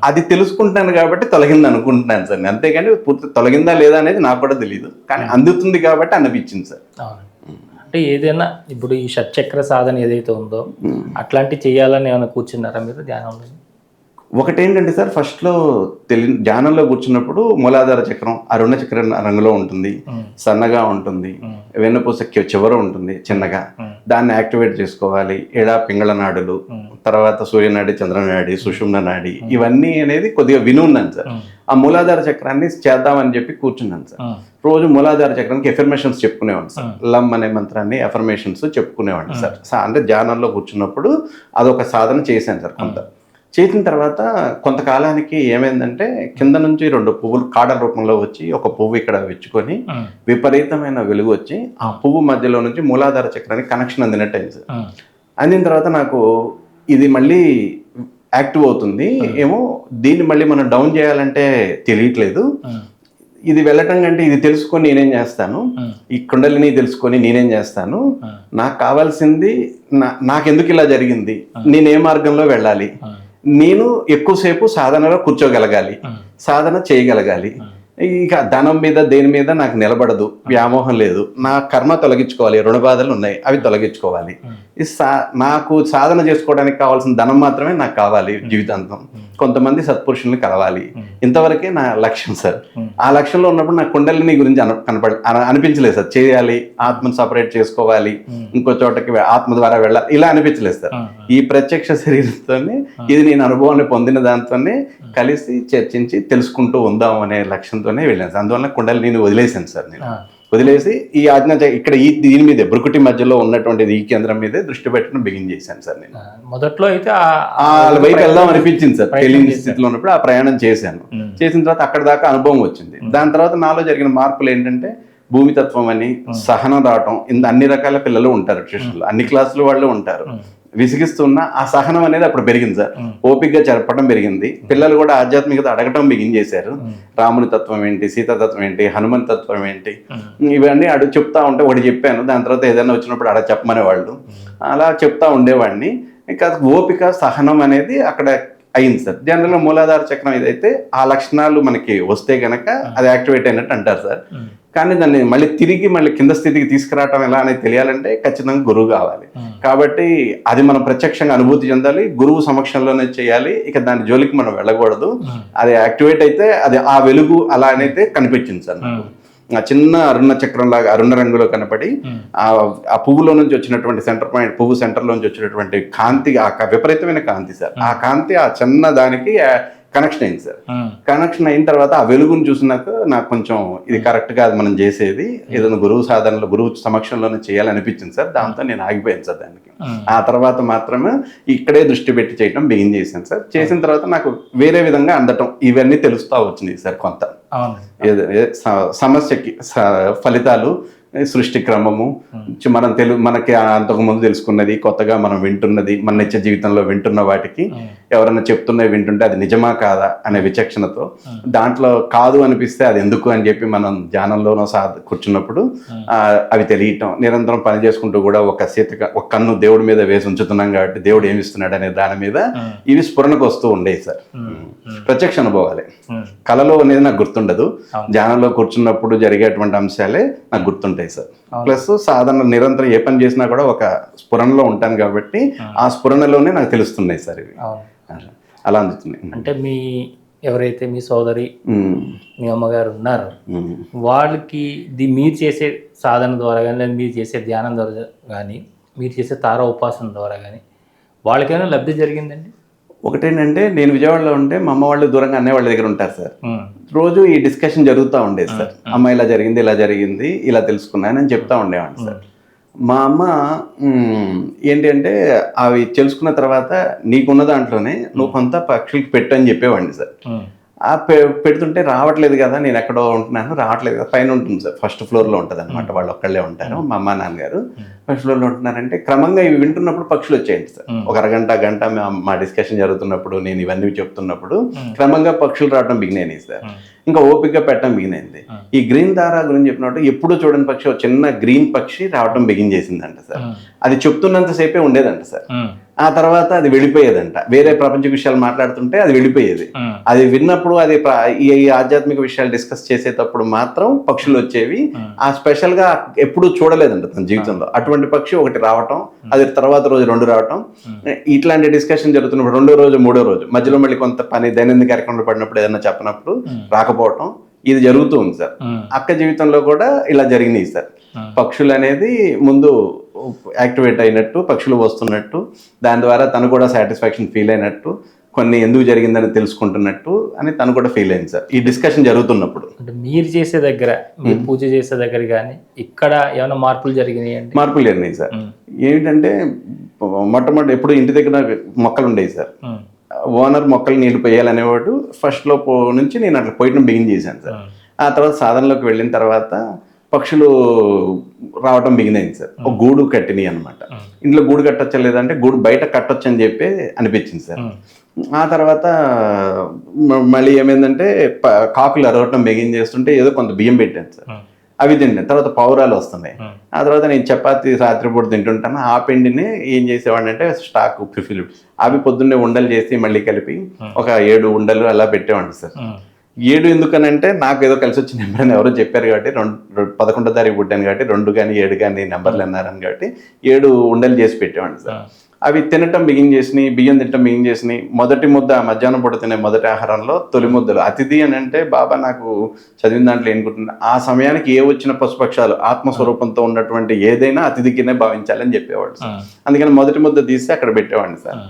అది తెలుసుకుంటాను కాబట్టి తొలగింది అనుకుంటున్నాను సార్. అంతేగాని పూర్తి తొలగిందా లేదా అనేది నాకు కూడా తెలియదు, కానీ అందుతుంది కాబట్టి అనిపించింది సార్. అంటే ఏదైనా ఇప్పుడు ఈ షట్చక్ర సాధన ఏదైతే ఉందో అట్లాంటి చేయాలని ఏమైనా కూర్చున్నారా మీరు ధ్యానంలో? ఒకటేంటంటే సార్, ఫస్ట్లో ధ్యానంలో కూర్చున్నప్పుడు మూలాధార చక్రం అరుణ చక్రం రంగులో ఉంటుంది, సన్నగా ఉంటుంది, వెన్నుపూస చివర ఉంటుంది చిన్నగా, దాన్ని యాక్టివేట్ చేసుకోవాలి. ఎడా పింగళ నాడులు, తర్వాత సూర్యనాడి, చంద్రనాడి, సుషుమ్న నాడి, ఇవన్నీ అనేది కొద్దిగా వినున్నాను సార్. ఆ మూలాధార చక్రాన్ని చేద్దామని చెప్పి కూర్చున్నాను సార్. రోజు మూలాధార చక్రానికి ఎఫర్మేషన్స్ చెప్పుకునేవాడిని సార్. లమ్ అనే మంత్రాన్ని ఎఫర్మేషన్స్ చెప్పుకునేవాడిని సార్. అంటే ధ్యానంలో కూర్చున్నప్పుడు అదొక సాధన చేశాను సార్. చేసిన తర్వాత కొంతకాలానికి ఏమైందంటే కింద నుంచి 2 పువ్వులు కాడల రూపంలో వచ్చి ఒక పువ్వు ఇక్కడ వెచ్చుకొని విపరీతమైన వెలుగు వచ్చి ఆ పువ్వు మధ్యలో నుంచి మూలాధార చక్రానికి కనెక్షన్ అందినట్టు అయింది సార్. అందిన తర్వాత నాకు ఇది మళ్ళీ యాక్టివ్ అవుతుంది ఏమో, దీన్ని మళ్ళీ మనం డౌన్ చేయాలంటే తెలియట్లేదు, ఇది వెళ్ళటం కంటే ఇది తెలుసుకొని నేనేం చేస్తాను, ఈ కుండలిని తెలుసుకొని నేనేం చేస్తాను, నాకు కావాల్సింది నాకెందుకు ఇలా జరిగింది, నేను ఏ మార్గంలో వెళ్ళాలి, నేను ఎక్కువసేపు సాధనలో కూర్చోగలగాలి, సాధన చేయగలగాలి, ఇక ధనం మీద దేని మీద నాకు నిలబడదు, వ్యామోహం లేదు, నా కర్మ తొలగించుకోవాలి, రుణ బాధలు ఉన్నాయి అవి తొలగించుకోవాలి, నాకు సాధన చేసుకోవడానికి కావాల్సిన ధనం మాత్రమే నాకు కావాలి జీవితాంతం, కొంతమంది సత్పురుషుల్ని కలవాలి, ఇంతవరకే నా లక్ష్యం సార్. ఆ లక్ష్యంలో ఉన్నప్పుడు నాకు కుండలిని గురించి అనిపించలేదు సార్. చేయాలి, ఆత్మను సపరేట్ చేసుకోవాలి, ఇంకో చోటకి ఆత్మ ద్వారా వెళ్ళాలి, ఇలా అనిపించలేదు సార్. ఈ ప్రత్యక్ష శరీరంతోనే ఇది నేను అనుభవాన్ని పొందిన దాంతోనే కలిసి చర్చించి తెలుసుకుంటూ ఉందాం అనే లక్ష్యంతోనే వెళ్ళాను సార్. అందువల్ల కుండలిని వదిలేసాను సార్. నేను వదిలేసి ఈ ఆజ్ఞ ఇక్కడ దీని మీద బ్రుకుటి మధ్యలో ఉన్నటువంటి ఈ కేంద్రం మీదే దృష్టి పెట్టడం బిగిన్ చేశాను సార్. నేను మొదట్లో అయితే వైపు వెళ్దాం అనిపించింది సార్. తెలియని స్థితిలో ఉన్నప్పుడు ఆ ప్రయాణం చేశాను. చేసిన తర్వాత అక్కడ దాకా అనుభవం వచ్చింది. దాని తర్వాత నాలో జరిగిన మార్పులు ఏంటంటే భూమితత్వం అని, సహనం రావటం, అన్ని రకాల పిల్లలు ఉంటారు ట్యూషన్లో, అన్ని క్లాసుల వాళ్ళు ఉంటారు. విసిగిస్తున్నా ఆ సహనం అనేది అప్పుడు పెరిగింది సార్. ఓపికగా చెప్పడం పెరిగింది. పిల్లలు కూడా ఆధ్యాత్మికత అడగటం చేశారు. రాముని తత్వం ఏంటి, సీతాతత్వం ఏంటి, హనుమన్ తత్వం ఏంటి, ఇవన్నీ చెప్తా ఉంటే ఒకటి చెప్పాను. దాని తర్వాత ఏదైనా వచ్చినప్పుడు అక్కడ చెప్పమనేవాళ్ళు. అలా చెప్తా ఉండేవాడిని. ఇంకా ఓపిక సహనం అనేది అక్కడ అయింది సార్. జనరల్గా మూలాధార చక్రం ఏదైతే ఆ లక్షణాలు మనకి వస్తే గనక అది యాక్టివేట్ అయినట్టు అంటారు సార్. కానీ దాన్ని మళ్ళీ కింద స్థితికి తీసుకురావటం ఎలా అనేది తెలియాలంటే ఖచ్చితంగా గురువు కావాలి. కాబట్టి అది మనం ప్రత్యక్షంగా అనుభూతి చెందాలి, గురువు సమక్షంలోనే చేయాలి. ఇక దాని జోలికి మనం వెళ్ళకూడదు. అది యాక్టివేట్ అయితే అది ఆ వెలుగు అలా అనేది కనిపించింది సార్ నాకు. ఆ చిన్న అరుణ చక్రం లాగా అరుణ రంగులో కనపడి ఆ పువ్వులో నుంచి వచ్చినటువంటి సెంటర్ పాయింట్, పువ్వు సెంటర్ లోంచి వచ్చినటువంటి కాంతి, ఆ విపరీతమైన కాంతి సార్. ఆ కాంతి ఆ చిన్న దానికి కనెక్షన్ అయింది సార్. కనెక్షన్ అయిన తర్వాత ఆ వెలుగును చూసినాక నాకు కొంచెం ఇది కరెక్ట్ గా మనం చేసేది ఏదైనా గురువు సాధనలో గురువు సమక్షంలోనే చేయాలనిపించింది సార్. దాంతో నేను ఆగిపోయాను సార్ దానికి. ఆ తర్వాత మాత్రమే ఇక్కడే దృష్టి పెట్టి చేయటం బిగిన్ చేశాను సార్. చేసిన తర్వాత నాకు వేరే విధంగా అందటం ఇవన్నీ తెలుస్తా వచ్చినాయి సార్. కొంత సమస్యకి ఫలితాలు, సృష్టి క్రమము, మనకి అంతకు ముందు తెలుసుకున్నది, కొత్తగా మనం వింటున్నది, మన నిత్య జీవితంలో వింటున్న వాటికి ఎవరైనా చెప్తున్నవి వింటుంటే అది నిజమా కాదా అనే విచక్షణతో, దాంట్లో కాదు అనిపిస్తే అది ఎందుకు అని చెప్పి మనం ధ్యానంలోనో కూర్చున్నప్పుడు అవి తెలియటం, నిరంతరం పని చేసుకుంటూ కూడా ఒక కన్ను దేవుడి మీద వేసి ఉంచుతున్నాం కాబట్టి దేవుడు ఏమి ఇస్తున్నాడు అనే దాని మీద ఇవి స్ఫురణకు వస్తూ ఉండేవి సార్. ప్రత్యక్ష అనుభవాలే. కళలో అనేది నాకు గుర్తుండదు, ధ్యానంలో కూర్చున్నప్పుడు జరిగేటువంటి అంశాలే నాకు గుర్తుంటాయి సార్. ప్లస్ సాధారణ నిరంతరం ఏ పని చేసినా కూడా ఒక స్ఫురణలో ఉంటాను కాబట్టి ఆ స్ఫురణలోనే నాకు తెలుస్తున్నాయి సార్ ఇవి. అలా అందుతున్నాయి. అంటే ఎవరైతే మీ సోదరి మీ అమ్మగారు ఉన్నారు వాళ్ళకి మీరు చేసే సాధన ద్వారా కానీ, లేదా మీరు చేసే ధ్యానం ద్వారా కానీ, మీరు చేసే తారా ఉపాసన ద్వారా కానీ వాళ్ళకైనా లబ్ధి జరిగిందండి? ఒకటేంటంటే నేను విజయవాడలో ఉంటే మా అమ్మ వాళ్ళు దూరంగా అన్నయ్య వాళ్ళ దగ్గర ఉంటారు సార్. రోజు ఈ డిస్కషన్ జరుగుతూ ఉండేది సార్. అమ్మ ఇలా జరిగింది ఇలా తెలుసుకున్నానని చెప్తా ఉండేవాడిని సార్. మా అమ్మ ఏంటి అంటే అవి తెలుసుకున్న తర్వాత నీకున్న దాంట్లోనే నువ్వు కొంత పక్షులకి పెట్టు అని చెప్పేవాడిని సార్. ఆ పెడుతుంటే రావట్లేదు కదా, నేను ఎక్కడో ఉంటున్నాను, రావట్లేదు కదా. పైన ఉంటుంది సార్, ఫస్ట్ ఫ్లోర్లో ఉంటుంది అనమాట. వాళ్ళు ఒక్కళ్ళే ఉంటారు, మా అమ్మ నాన్నగారు ఫస్ట్ ఫ్లోర్లో ఉంటున్నారంటే క్రమంగా ఇవి వింటున్నప్పుడు పక్షులు వచ్చేయండి సార్. ఒక గంట మా డిస్కషన్ జరుగుతున్నప్పుడు నేను ఇవన్నీ చెప్తున్నప్పుడు క్రమంగా పక్షులు రావడం బిగిన్ అయినాయి సార్. ఇంకా ఓపిక పెట్టడం బిగిన్ అయింది. ఈ గ్రీన్ దారా గురించి చెప్పినట్టు ఎప్పుడూ చూడని పక్షి, ఒక చిన్న గ్రీన్ పక్షి రావడం బిగిన్ చేసిందంట సార్. అది చెప్తున్నంతసేపే ఉండేదంట సార్. ఆ తర్వాత అది వెళ్ళిపోయేదంట. వేరే ప్రపంచ విషయాలు మాట్లాడుతుంటే అది వెళ్ళిపోయేది. అది విన్నప్పుడు అది ఈ ఆధ్యాత్మిక విషయాలు డిస్కస్ చేసేటప్పుడు మాత్రం పక్షులు వచ్చేవి. ఆ స్పెషల్ గా ఎప్పుడూ చూడలేదంట తన జీవితంలో అటువంటి పక్షి ఒకటి రావటం, అది తర్వాత రోజు 2 రావటం. ఇట్లాంటి డిస్కషన్ జరుగుతున్నప్పుడు 2వ రోజు 3వ రోజు మధ్యలో మళ్ళీ కొంత పని దైనందిన కార్యక్రమంలో పడినప్పుడు ఏదైనా చెప్పినప్పుడు రాకపోవటం, ఇది జరుగుతూ ఉంది సార్. అక్క జీవితంలో కూడా ఇలా జరిగినాయి సార్. పక్షులు అనేది ముందు యాక్టివేట్ అయినట్టు, పక్షులు వస్తున్నట్టు, దాని ద్వారా తను కూడా సాటిస్ఫాక్షన్ ఫీల్ అయినట్టు, కొన్ని ఎందుకు జరిగిందని తెలుసుకుంటున్నట్టు అని తను కూడా ఫీల్ అయింది సార్ ఈ డిస్కషన్ జరుగుతున్నప్పుడు. అంటే మీరు చేసే దగ్గర, మీరు పూజ చేసే దగ్గర కానీ ఇక్కడ ఏమైనా మార్పులు జరిగినాయి అంటే? మార్పులు జరిగినాయి సార్. ఏంటంటే మొట్టమొదటి ఎప్పుడు ఇంటి దగ్గర మొక్కలు ఉండేవి సార్. ఓనర్ మొక్కలు నీళ్లు పోయాలనేవాడు. ఫస్ట్లో నుంచి నేను అట్లా పోయడం బిగిన్ చేశాను సార్. ఆ తర్వాత సాధనలోకి వెళ్ళిన తర్వాత పక్షులు రావడం బిగిన్ అయింది సార్. ఒక గూడు కట్టినాయి అనమాట. ఇంట్లో గూడు కట్టొచ్చా లేదంటే గూడు బయట కట్టొచ్చు అని చెప్పి అనిపించింది సార్. ఆ తర్వాత మళ్ళీ ఏమైందంటే కాకులు అరవటం బిగిన్ చేస్తుంటే ఏదో కొంత బియ్యం పెట్టాను సార్. అవి తింటాను. తర్వాత పౌరాలు వస్తున్నాయి. ఆ తర్వాత నేను చపాతీ రాత్రిపూట తింటుంటాను. ఆ పిండిని ఏం చేసేవాడిని అంటే స్టాక్ ప్రిఫిల్ అవి పొద్దున్నే ఉండలు చేసి మళ్ళీ కలిపి ఒక 7 ఉండలు అలా పెట్టేవాడిని సార్. 7 ఎందుకనంటే నాకు ఏదో కలిసి వచ్చిన నెంబర్ అని ఎవరో చెప్పారు కాబట్టి 11వ తారీఖు పుట్టాను కాబట్టి 2 కానీ 7 కానీ నెంబర్లు అన్నారని కాబట్టి 7 ఉండలు చేసి పెట్టేవాడిని సార్. అవి తినటం బిగిన్ చేసినాయి, బియ్యం తినటం బిగిన్ చేసినాయి. మొదటి ముద్ద మధ్యాహ్నం పూట తినే మొదటి ఆహారంలో తొలి ముద్దలు అతిథి అని అంటే బాబా నాకు చదివిన దాంట్లో ఏనుకుంటున్నా ఆ సమయానికి ఏ వచ్చిన పశుపక్షాలు ఆత్మస్వరూపంతో ఉన్నటువంటి ఏదైనా అతిథికినే భావించాలని చెప్పేవాడు సార్. అందుకని మొదటి ముద్ద తీసి అక్కడ పెట్టేవాడిని సార్.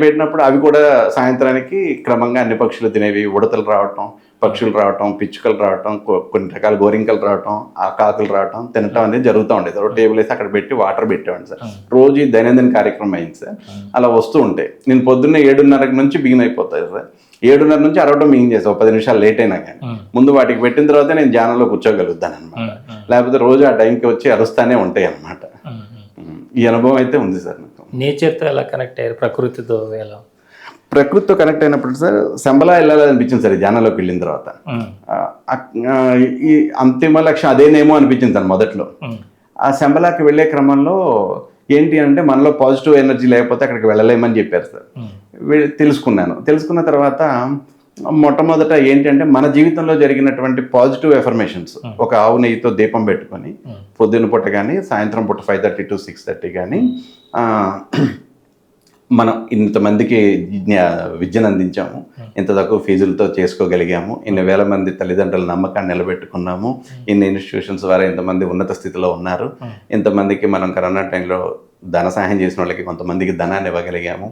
పెట్టినప్పుడు అవి కూడా సాయంత్రానికి క్రమంగా అన్ని పక్షులు తినేవి, ఉడతలు రావటం, పక్షులు రావటం, పిచ్చుకలు రావటం, కొన్ని రకాల గోరింకలు రావటం, ఆ కాకులు రావటం, తినటం అనేది జరుగుతూ ఉండేది. ఒక టేబుల్ వేసి అక్కడ పెట్టి వాటర్ పెట్టేవాడిని సార్. రోజు దైనందిన కార్యక్రమం అయింది సార్. అలా వస్తూ ఉంటాయి. నేను పొద్దున్నే 7:30 నుంచి బిగిన్ అయిపోతాయి సార్. 7:30 నుంచి అరవటం బిగిన్ చేస్తాను. ఒక 10 నిమిషాలు లేట్ అయినా కానీ ముందు వాటికి పెట్టిన తర్వాత నేను ధ్యానంలో కూర్చోగలుగుతాను అనమాట. లేకపోతే రోజు ఆ టైంకి వచ్చి అరుస్తానే ఉంటాయి అనమాట. ఈ అనుభవం అయితే ఉంది సార్ నాకు. నేచర్తో ఎలా కనెక్ట్ అయ్యారు, ప్రకృతితో ఎలా? ప్రకృతితో కనెక్ట్ అయినప్పుడు సార్ శంబలా వెళ్ళాలనిపించింది సార్ ఈ జానాలోకి వెళ్ళిన తర్వాత. ఈ అంతిమ లక్ష్యం అదేనేమో అనిపించింది సార్ మొదట్లో. ఆ శంబలాకి వెళ్ళే క్రమంలో ఏంటి అంటే మనలో పాజిటివ్ ఎనర్జీ లేకపోతే అక్కడికి వెళ్ళలేమని చెప్పారు సార్. తెలుసుకున్న తర్వాత మొట్టమొదట ఏంటి అంటే మన జీవితంలో జరిగినటువంటి పాజిటివ్ ఎఫర్మేషన్స్, ఒక ఆవు నెయ్యితో దీపం పెట్టుకొని పొద్దున్న పూట కానీ సాయంత్రం పూట 5:30 to 6:30 కానీ మనం ఇంతమందికి విద్యను అందించాము, ఇంత తక్కువ ఫీజులతో చేసుకోగలిగాము, ఇన్ని వేల మంది తల్లిదండ్రుల నమ్మకాన్ని నిలబెట్టుకున్నాము, ఇన్ని ఇన్స్టిట్యూషన్స్ ద్వారా ఇంతమంది ఉన్నత స్థితిలో ఉన్నారు, ఇంతమందికి మనం కరోనా టైంలో ధన సహాయం చేసిన వాళ్ళకి కొంతమందికి ధనాన్ని ఇవ్వగలిగాము.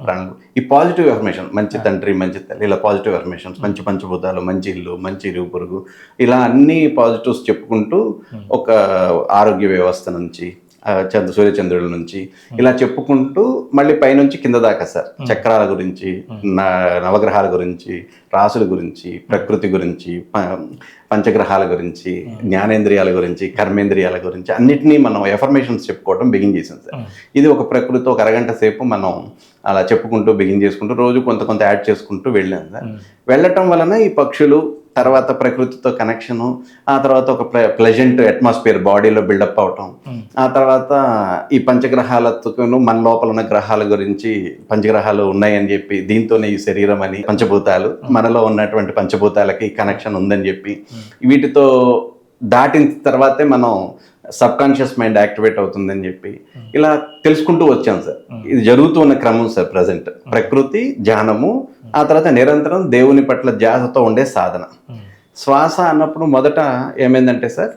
ఈ పాజిటివ్ ఎఫర్మేషన్, మంచి తండ్రి మంచి తల్లి, ఇలా పాజిటివ్ ఎఫర్మేషన్స్, మంచి పంచభూతాలు, మంచి ఇల్లు, మంచి ఇరుగు పొరుగు, ఇలా అన్ని పాజిటివ్స్ చెప్పుకుంటూ ఒక ఆరోగ్య వ్యవస్థ నుంచి సూర్యచంద్రుల నుంచి ఇలా చెప్పుకుంటూ మళ్ళీ పైనుంచి కింద దాకా సార్ చక్రాల గురించి, నవగ్రహాల గురించి, రాసుల గురించి, ప్రకృతి గురించి, పంచగ్రహాల గురించి, జ్ఞానేంద్రియాల గురించి, కర్మేంద్రియాల గురించి అన్నిటినీ మనం ఎఫర్మేషన్స్ చెప్పుకోవడం బిగిన్ చేసింది సార్. ఇది ఒక ప్రకృతి ఒక అరగంట సేపు మనం అలా చెప్పుకుంటూ బిగిన్ చేసుకుంటూ రోజు కొంత యాడ్ చేసుకుంటూ వెళ్ళాం సార్. వెళ్ళటం వలన ఈ పక్షులు, తర్వాత ప్రకృతితో కనెక్షను, ఆ తర్వాత ఒక ప్లెజెంట్ అట్మాస్ఫియర్ బాడీలో బిల్డప్ అవటం, ఆ తర్వాత ఈ పంచగ్రహాలతో మన లోపల ఉన్న గ్రహాల గురించి, పంచగ్రహాలు ఉన్నాయని చెప్పి దీంతోనే ఈ శరీరం అని, పంచభూతాలు మనలో ఉన్నటువంటి పంచభూతాలకి కనెక్షన్ ఉందని చెప్పి వీటితో దాటిన తర్వాతే మనం సబ్ కాన్షియస్ మైండ్ యాక్టివేట్ అవుతుందని చెప్పి ఇలా తెలుసుకుంటూ వచ్చాం సార్. ఇది జరుగుతూ ఉన్న క్రమం సార్ ప్రజెంట్. ప్రకృతి, ధ్యానము, ఆ తర్వాత నిరంతరం దేవుని పట్ల ధ్యాసతో ఉండే సాధన. శ్వాస అన్నప్పుడు మొదట ఏమైందంటే సార్,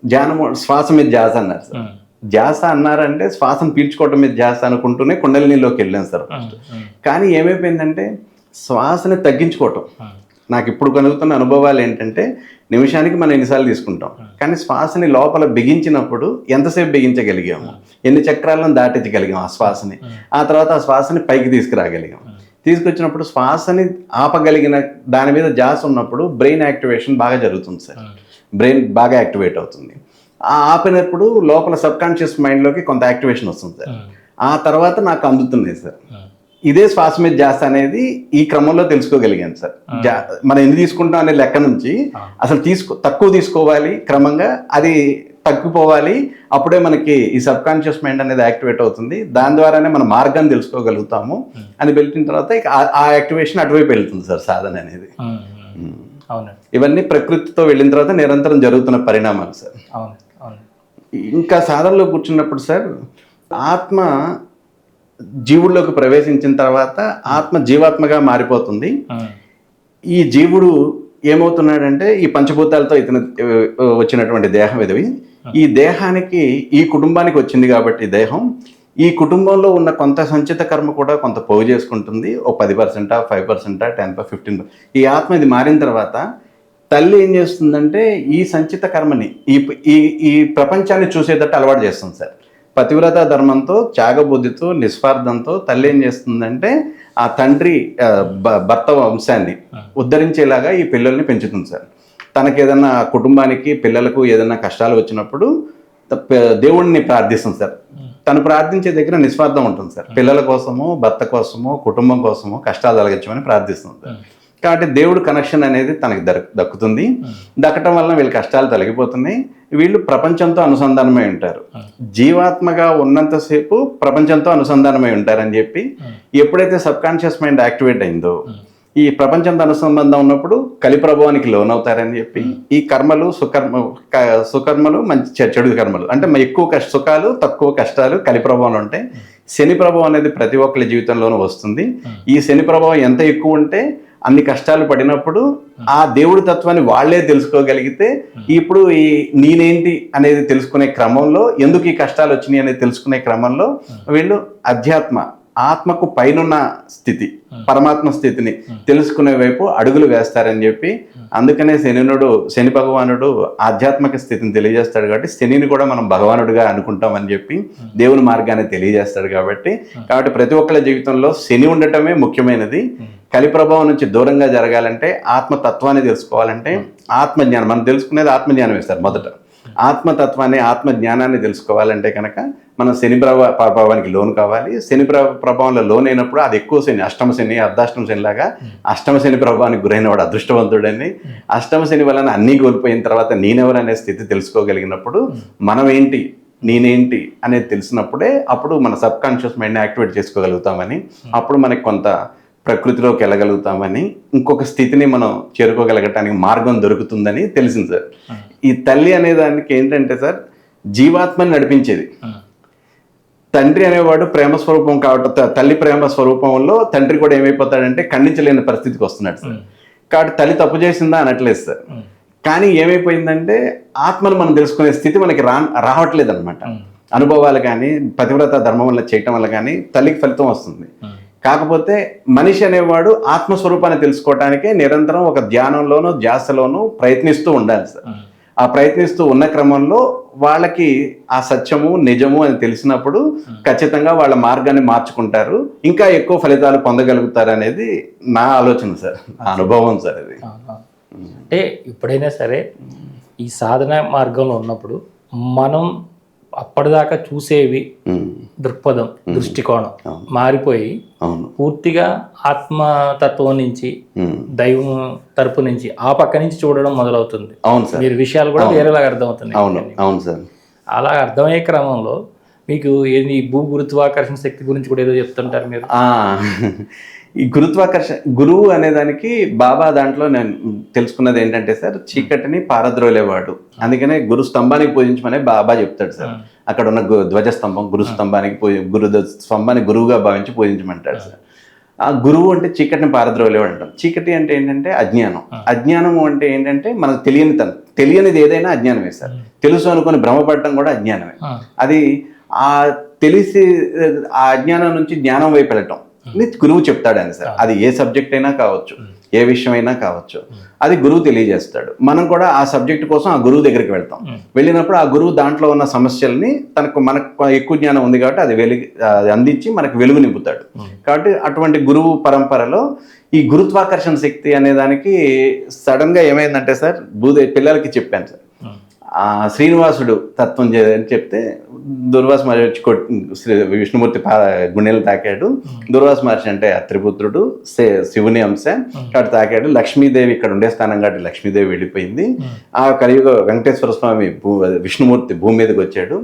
ధ్యానము శ్వాస మీద ధ్యాస అన్నారు సార్. ధ్యాస అన్నారంటే శ్వాసను పీల్చుకోవటం మీద ధ్యాస అనుకుంటూనే కుండలినిలోకి వెళ్ళాం సార్ ఫస్ట్. కానీ ఏమైపోయిందంటే శ్వాసని తగ్గించుకోవటం. నాకు ఇప్పుడు కలుగుతున్న అనుభవాలు ఏంటంటే, నిమిషానికి మనం ఎన్నిసార్లు తీసుకుంటాం, కానీ శ్వాసని లోపల బిగించినప్పుడు ఎంతసేపు బిగించగలిగాము, ఎన్ని చక్రాలను దాటించగలిగాం ఆ శ్వాసని, ఆ తర్వాత ఆ శ్వాసని పైకి తీసుకురాగలిగాం. తీసుకొచ్చినప్పుడు శ్వాసని ఆపగలిగిన దాని మీద ధ్యాస ఉన్నప్పుడు బ్రెయిన్ యాక్టివేషన్ బాగా జరుగుతుంది సార్. బ్రెయిన్ బాగా యాక్టివేట్ అవుతుంది. ఆ ఆపినప్పుడు లోపల సబ్ కాన్షియస్ మైండ్లోకి కొంత యాక్టివేషన్ వస్తుంది సార్. ఆ తర్వాత నాకు అందుతున్నాయి సార్. ఇదే శ్వాస మీద ధ్యాస అనేది ఈ క్రమంలో తెలుసుకోగలిగాను సార్. మనం ఎన్ని తీసుకుంటాం అనే లెక్క నుంచి అసలు తక్కువ తీసుకోవాలి, క్రమంగా అది తగ్గిపోవాలి, అప్పుడే మనకి ఈ సబ్ కాన్షియస్ మైండ్ అనేది యాక్టివేట్ అవుతుంది, దాని ద్వారానే మన మార్గాన్ని తెలుసుకోగలుగుతాము అని వెళ్ళిన తర్వాత ఇక ఆ యాక్టివేషన్ అటువైపు వెళ్తుంది సార్ సాధన అనేది. ఇవన్నీ ప్రకృతితో వెళ్ళిన తర్వాత నిరంతరం జరుగుతున్న పరిణామాలు సార్. ఇంకా సాధనలో కూర్చున్నప్పుడు సార్, ఆత్మ జీవుల్లోకి ప్రవేశించిన తర్వాత ఆత్మ జీవాత్మగా మారిపోతుంది. ఈ జీవుడు ఏమవుతున్నాడంటే, ఈ పంచభూతాలతో ఇతను వచ్చినటువంటి దేహం ఇది. ఈ దేహానికి, ఈ కుటుంబానికి వచ్చింది కాబట్టి దేహం, ఈ కుటుంబంలో ఉన్న కొంత సంచిత కర్మ కూడా కొంత పోగు చేసుకుంటుంది. ఓ 10%, 5%, 10%, 15%. ఈ ఆత్మ ఇది మారిన తర్వాత తల్లి ఏం చేస్తుందంటే, ఈ సంచిత కర్మని ఈ ప్రపంచాన్ని చూసేటట్టు అలవాటు చేస్తుంది సార్. పతివ్రత ధర్మంతో, త్యాగబుద్ధితో, నిస్వార్థంతో తల్లి ఏం చేస్తుందంటే, ఆ తండ్రి భర్త వంశాన్ని ఉద్ధరించేలాగా ఈ పిల్లల్ని పెంచుతుంది సార్. తనకి ఏదన్నా కుటుంబానికి, పిల్లలకు ఏదైనా కష్టాలు వచ్చినప్పుడు దేవుడిని ప్రార్థిస్తుంది సార్. తను ప్రార్థించే దగ్గర నిస్వార్థం ఉంటుంది సార్. పిల్లల కోసము, భర్త కోసము, కుటుంబం కోసము కష్టాలు తొలగించమని ప్రార్థిస్తుంది సార్. కాబట్టి దేవుడు కనెక్షన్ అనేది తనకి దక్కుతుంది. దక్కటం వలన వీళ్ళ కష్టాలు తొలగిపోతున్నాయి. వీళ్ళు ప్రపంచంతో అనుసంధానమై ఉంటారు. జీవాత్మగా ఉన్నంతసేపు ప్రపంచంతో అనుసంధానమై ఉంటారని చెప్పి, ఎప్పుడైతే సబ్ కాన్షియస్ మైండ్ యాక్టివేట్ అయిందో, ఈ ప్రపంచంతో అనుసంబంధం ఉన్నప్పుడు కలిప్రభావానికి లోనవుతారని చెప్పి, ఈ కర్మలు సుకర్మలు, మంచి చెడు కర్మలు అంటే ఎక్కువ సుఖాలు, తక్కువ కష్టాలు కలిప్రభావంలో ఉంటాయి. శని ప్రభావం అనేది ప్రతి ఒక్కరి జీవితంలోనూ వస్తుంది. ఈ శని ప్రభావం ఎంత ఎక్కువ ఉంటే అన్ని కష్టాలు పడినప్పుడు ఆ దేవుడి తత్వాన్ని వాళ్లే తెలుసుకోగలిగితే, ఇప్పుడు ఈ నేనేంటి అనేది తెలుసుకునే క్రమంలో, ఎందుకు ఈ కష్టాలు వచ్చినాయి అనేది తెలుసుకునే క్రమంలో వీళ్ళు ఆత్మకు పైనున్న స్థితి, పరమాత్మ స్థితిని తెలుసుకునే వైపు అడుగులు వేస్తారని చెప్పి, అందుకనే శని భగవానుడు ఆధ్యాత్మిక స్థితిని తెలియజేస్తాడు కాబట్టి శనిని కూడా మనం భగవానుడిగా అనుకుంటామని చెప్పి దేవుని మార్గాన్ని తెలియజేస్తాడు. కాబట్టి ప్రతి ఒక్కరి జీవితంలో శని ఉండటమే ముఖ్యమైనది. కలిప్రభావం నుంచి దూరంగా జరగాలంటే, ఆత్మతత్వాన్ని తెలుసుకోవాలంటే ఆత్మజ్ఞానం, మనం తెలుసుకునేది ఆత్మజ్ఞానం సార్. మొదట ఆత్మతత్వాన్ని, ఆత్మజ్ఞానాన్ని తెలుసుకోవాలంటే కనుక మనం శని ప్రభావానికి లోన్ కావాలి. శని ప్రభావంలో లోన్ అయినప్పుడు అది ఎక్కువ శని, అష్టమ శని, అర్ధాష్టమ శని లాగా అష్టమ శని ప్రభావానికి గురైన వాడు అదృష్టవంతుడని, అష్టమ శని వలన అన్నీ కోల్పోయిన తర్వాత నేనెవరు అనే స్థితి తెలుసుకోగలిగినప్పుడు మనం ఏంటి, నేనేంటి అనేది తెలిసినప్పుడే అప్పుడు మన సబ్ కాన్షియస్ మైండ్ని యాక్టివేట్ చేసుకోగలుగుతామని, అప్పుడు మనకి కొంత ప్రకృతిలోకి వెళ్ళగలుగుతామని, ఇంకొక స్థితిని మనం చేరుకోగలగటానికి మార్గం దొరుకుతుందని తెలిసింది సార్. ఈ తల్లి అనే దానికి ఏంటంటే సార్, జీవాత్మని నడిపించేది. తండ్రి అనేవాడు ప్రేమ స్వరూపం కావటం, తల్లి ప్రేమ స్వరూపంలో తండ్రి కూడా ఏమైపోతాడంటే ఖండించలేని పరిస్థితికి వస్తున్నాడు సార్. కాబట్టి తల్లి తప్పు చేసిందా అనట్లేదు సార్, కానీ ఏమైపోయిందంటే ఆత్మను మనం తెలుసుకునే స్థితి మనకి రావట్లేదు అనమాట. అనుభవాలు కానీ పతివ్రత ధర్మం వల్ల చేయటం వల్ల కానీ తల్లికి ఫలితం వస్తుంది. కాకపోతే మనిషి అనేవాడు ఆత్మస్వరూపాన్ని తెలుసుకోవటానికే నిరంతరం ఒక ధ్యానంలోనూ ధ్యాసలోనూ ప్రయత్నిస్తూ ఉండాలి సార్. ఆ ప్రయత్నిస్తూ ఉన్న క్రమంలో వాళ్ళకి ఆ సత్యము నిజము అని తెలిసినప్పుడు ఖచ్చితంగా వాళ్ళ మార్గాన్ని మార్చుకుంటారు, ఇంకా ఎక్కువ ఫలితాలు పొందగలుగుతారు అనేది నా ఆలోచన సార్, నా అనుభవం సార్ అది. అంటే ఎప్పుడైనా సరే ఈ సాధన మార్గంలో ఉన్నప్పుడు మనం అప్పటిదాకా చూసేవి దృక్పథం, దృష్టికోణం మారిపోయి పూర్తిగా ఆత్మతత్వం నుంచి దైవం తరపు నుంచి ఆ పక్క నుంచి చూడడం మొదలవుతుంది. అవును సార్, మీరు విషయాలు కూడా వేరేలాగా అర్థమవుతుంది. అవును సార్. అలా అర్థమయ్యే క్రమంలో మీకు ఏది భూ గురుత్వాకర్షణ శక్తి గురించి కూడా ఏదో చెప్తుంటారు మీరు. ఈ గురుత్వాకర్షణ గురువు అనేదానికి బాబా దాంట్లో నేను తెలుసుకున్నది ఏంటంటే సార్, చీకటిని పారద్రోలేవాడు, అందుకనే గురు స్తంభానికి పూజించమని బాబా చెప్తాడు సార్. అక్కడ ఉన్న ధ్వజస్తంభం గురు స్తంభానికి స్తంభాన్ని గురువుగా భావించి పూజించమంటాడు సార్. ఆ గురువు అంటే చీకటిని పారద్రోలేవాడు అంటాం. చీకటి అంటే ఏంటంటే అజ్ఞానం. అజ్ఞానము అంటే ఏంటంటే మనకు తెలియనిది ఏదైనా అజ్ఞానమే సార్. తెలుసు అనుకుని భ్రమపడటం కూడా అజ్ఞానమే. అది ఆ తెలిసి ఆ అజ్ఞానం నుంచి జ్ఞానం వైపు వెళ్ళటం గురువు చెప్తాడని సార్. అది ఏ సబ్జెక్ట్ అయినా కావచ్చు, ఏ విషయం అయినా కావచ్చు, అది గురువు తెలియజేస్తాడు. మనం కూడా ఆ సబ్జెక్ట్ కోసం ఆ గురువు దగ్గరికి వెళ్తాం. వెళ్ళినప్పుడు ఆ గురువు దాంట్లో ఉన్న సమస్యల్ని మనకు ఎక్కువ జ్ఞానం ఉంది కాబట్టి అది అందించి మనకు వెలుగు నింపుతాడు. కాబట్టి అటువంటి గురువు పరంపరలో ఈ గురుత్వాకర్షణ శక్తి అనే దానికి సడన్ గా ఏమైందంటే సార్, పిల్లలకి చెప్పాను సార్, శ్రీనివాసుడు తత్వం అని చెప్తే దుర్వాస మహర్షి వచ్చి విష్ణుమూర్తి గుండెలు తాకాడు. దుర్వాస మహర్షి అంటే అత్రిపుత్రుడు, శివుని అంశ, కాబట్టి తాకాడు. లక్ష్మీదేవి ఇక్కడ ఉండే స్థానం కాబట్టి లక్ష్మీదేవి వెళ్ళిపోయింది. ఆ కలియుగ వెంకటేశ్వర స్వామి విష్ణుమూర్తి భూమి మీదకి వచ్చాడు,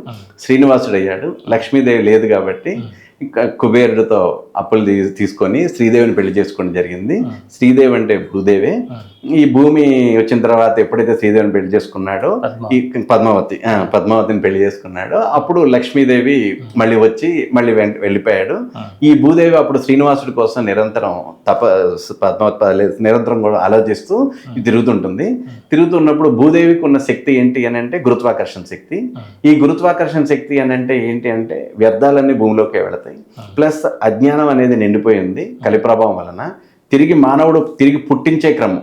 శ్రీనివాసుడు అయ్యాడు. లక్ష్మీదేవి లేదు కాబట్టి కుబేరుడితో అప్పులు తీసుకొని శ్రీదేవిని పెళ్లి చేసుకోవడం జరిగింది. శ్రీదేవి అంటే భూదేవే. ఈ భూమి వచ్చిన తర్వాత ఎప్పుడైతే శ్రీదేవిని పెళ్లి చేసుకున్నాడో, ఈ పద్మావతిని పెళ్లి చేసుకున్నాడో, అప్పుడు లక్ష్మీదేవి మళ్ళీ వచ్చి మళ్ళీ వెళ్ళిపోయాడు. ఈ భూదేవి అప్పుడు శ్రీనివాసుడి కోసం నిరంతరం నిరంతరం కూడా ఆలోచిస్తూ తిరుగుతుంటుంది. తిరుగుతున్నప్పుడు భూదేవికి ఉన్న శక్తి ఏంటి అని అంటే గురుత్వాకర్షణ శక్తి. ఈ గురుత్వాకర్షణ శక్తి అని అంటే ఏంటి అంటే వ్యర్థాలన్నీ భూమిలోకి వెళతాయి, ప్లస్ అజ్ఞానం అనేది నిండిపోయింది కలి ప్రభావం వలన. మానవుడు తిరిగి పుట్టించే క్రమం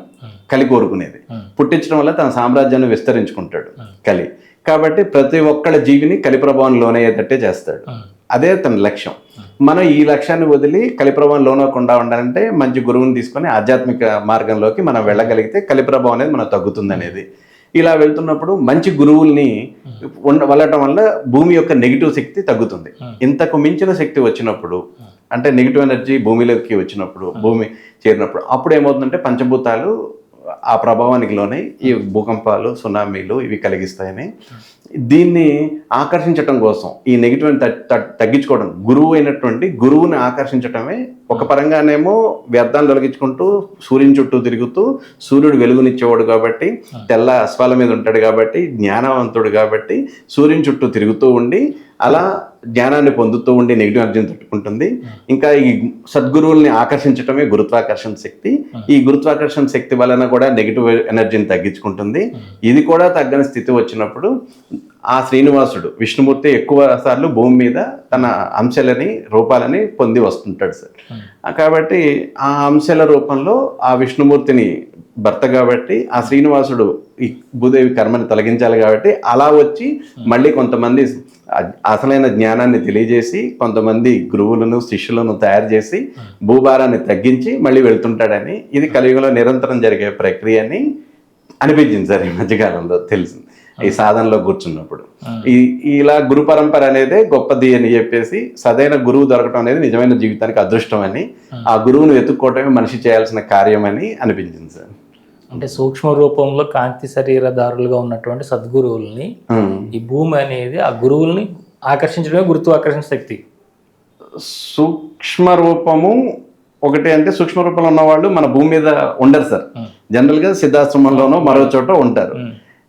కలి కోరుకునేది. పుట్టించడం వల్ల తన సామ్రాజ్యాన్ని విస్తరించుకుంటాడు కలి. కాబట్టి ప్రతి ఒక్కళ్ళ జీవిని కలి ప్రభావం లోనయ్యేటట్టే చేస్తాడు. అదే తన లక్ష్యం. మనం ఈ లక్ష్యాన్ని వదిలి కలి ప్రభావం లోనకుండా ఉండాలంటే మంచి గురువుని తీసుకొని ఆధ్యాత్మిక మార్గంలోకి మనం వెళ్ళగలిగితే కలి ప్రభావం అనేది మనకు తగ్గుతుంది అనేది. ఇలా వెళ్తున్నప్పుడు మంచి గురువుల్ని వెళ్ళటం వల్ల భూమి యొక్క నెగిటివ్ శక్తి తగ్గుతుంది. ఇంతకు మించిన శక్తి వచ్చినప్పుడు, అంటే నెగిటివ్ ఎనర్జీ భూమిలోకి వచ్చినప్పుడు, భూమి చేరినప్పుడు, అప్పుడు ఏమవుతుందంటే పంచభూతాలు ఆ ప్రభావానికి లోనే ఈ భూకంపాలు, సునామీలు ఇవి కలిగిస్తాయని. దీన్ని ఆకర్షించటం కోసం ఈ నెగిటివ్ తగ్గించుకోవడం, గురువు అయినటువంటి గురువుని ఆకర్షించటమే. ఒక పరంగానేమో వ్యర్థాన్ని తొలగించుకుంటూ సూర్యుని చుట్టూ తిరుగుతూ, సూర్యుడు వెలుగునిచ్చేవాడు కాబట్టి, తెల్ల అశ్వాల మీద ఉంటాడు కాబట్టి, జ్ఞానవంతుడు కాబట్టి సూర్యుని చుట్టూ తిరుగుతూ ఉండి అలా జ్ఞానాన్ని పొందుతూ ఉండి నెగిటివ్ ఎనర్జీని తట్టుకుంటుంది. ఇంకా ఈ సద్గురువుల్ని ఆకర్షించటమే గురుత్వాకర్షణ శక్తి. ఈ గురుత్వాకర్షణ శక్తి వలన కూడా నెగిటివ్ ఎనర్జీని తగ్గించుకుంటుంది. ఇది కూడా తగ్గని స్థితి వచ్చినప్పుడు ఆ శ్రీనివాసుడు విష్ణుమూర్తి ఎక్కువ సార్లు భూమి మీద తన అంశాలని రూపాలని పొంది వస్తుంటాడు సార్. కాబట్టి ఆ అంశాల రూపంలో ఆ విష్ణుమూర్తిని భర్త కాబట్టి ఆ శ్రీనివాసుడు ఈ భూదేవి కర్మని తొలగించాలి కాబట్టి అలా వచ్చి మళ్ళీ కొంతమంది అసలైన జ్ఞానాన్ని తెలియజేసి, కొంతమంది గురువులను శిష్యులను తయారు చేసి భూభారాన్ని తగ్గించి మళ్ళీ వెళ్తుంటాడని, ఇది కలియుగంలో నిరంతరం జరిగే ప్రక్రియ అని అనిపించింది సార్ ఈ మధ్యకాలంలో తెలిసింది. ఈ సాధనలో కూర్చున్నప్పుడు. ఇలా గురు పరంపర అనేది గొప్పది అని చెప్పేసి, సరైన గురువు దొరకటం అనేది నిజమైన జీవితానికి అదృష్టం అని, ఆ గురువును వెతుక్కోవటమే మనిషి చేయాల్సిన కార్యం అని అనిపించింది సార్. అంటే సూక్ష్మ రూపంలో కాంతి శరీరదారులుగా ఉన్నటువంటి సద్గురువుల్ని ఈ భూమి అనేది ఆ గురువుల్ని ఆకర్షించడమే గురుత్వాకర్షణ శక్తి. సూక్ష్మ రూపము ఒకటి అంటే, సూక్ష్మ రూపంలో ఉన్నవాళ్ళు మన భూమి మీద ఉండరు సార్. జనరల్గా సిద్ధాశ్రమంలోనో మరో చోట ఉంటారు.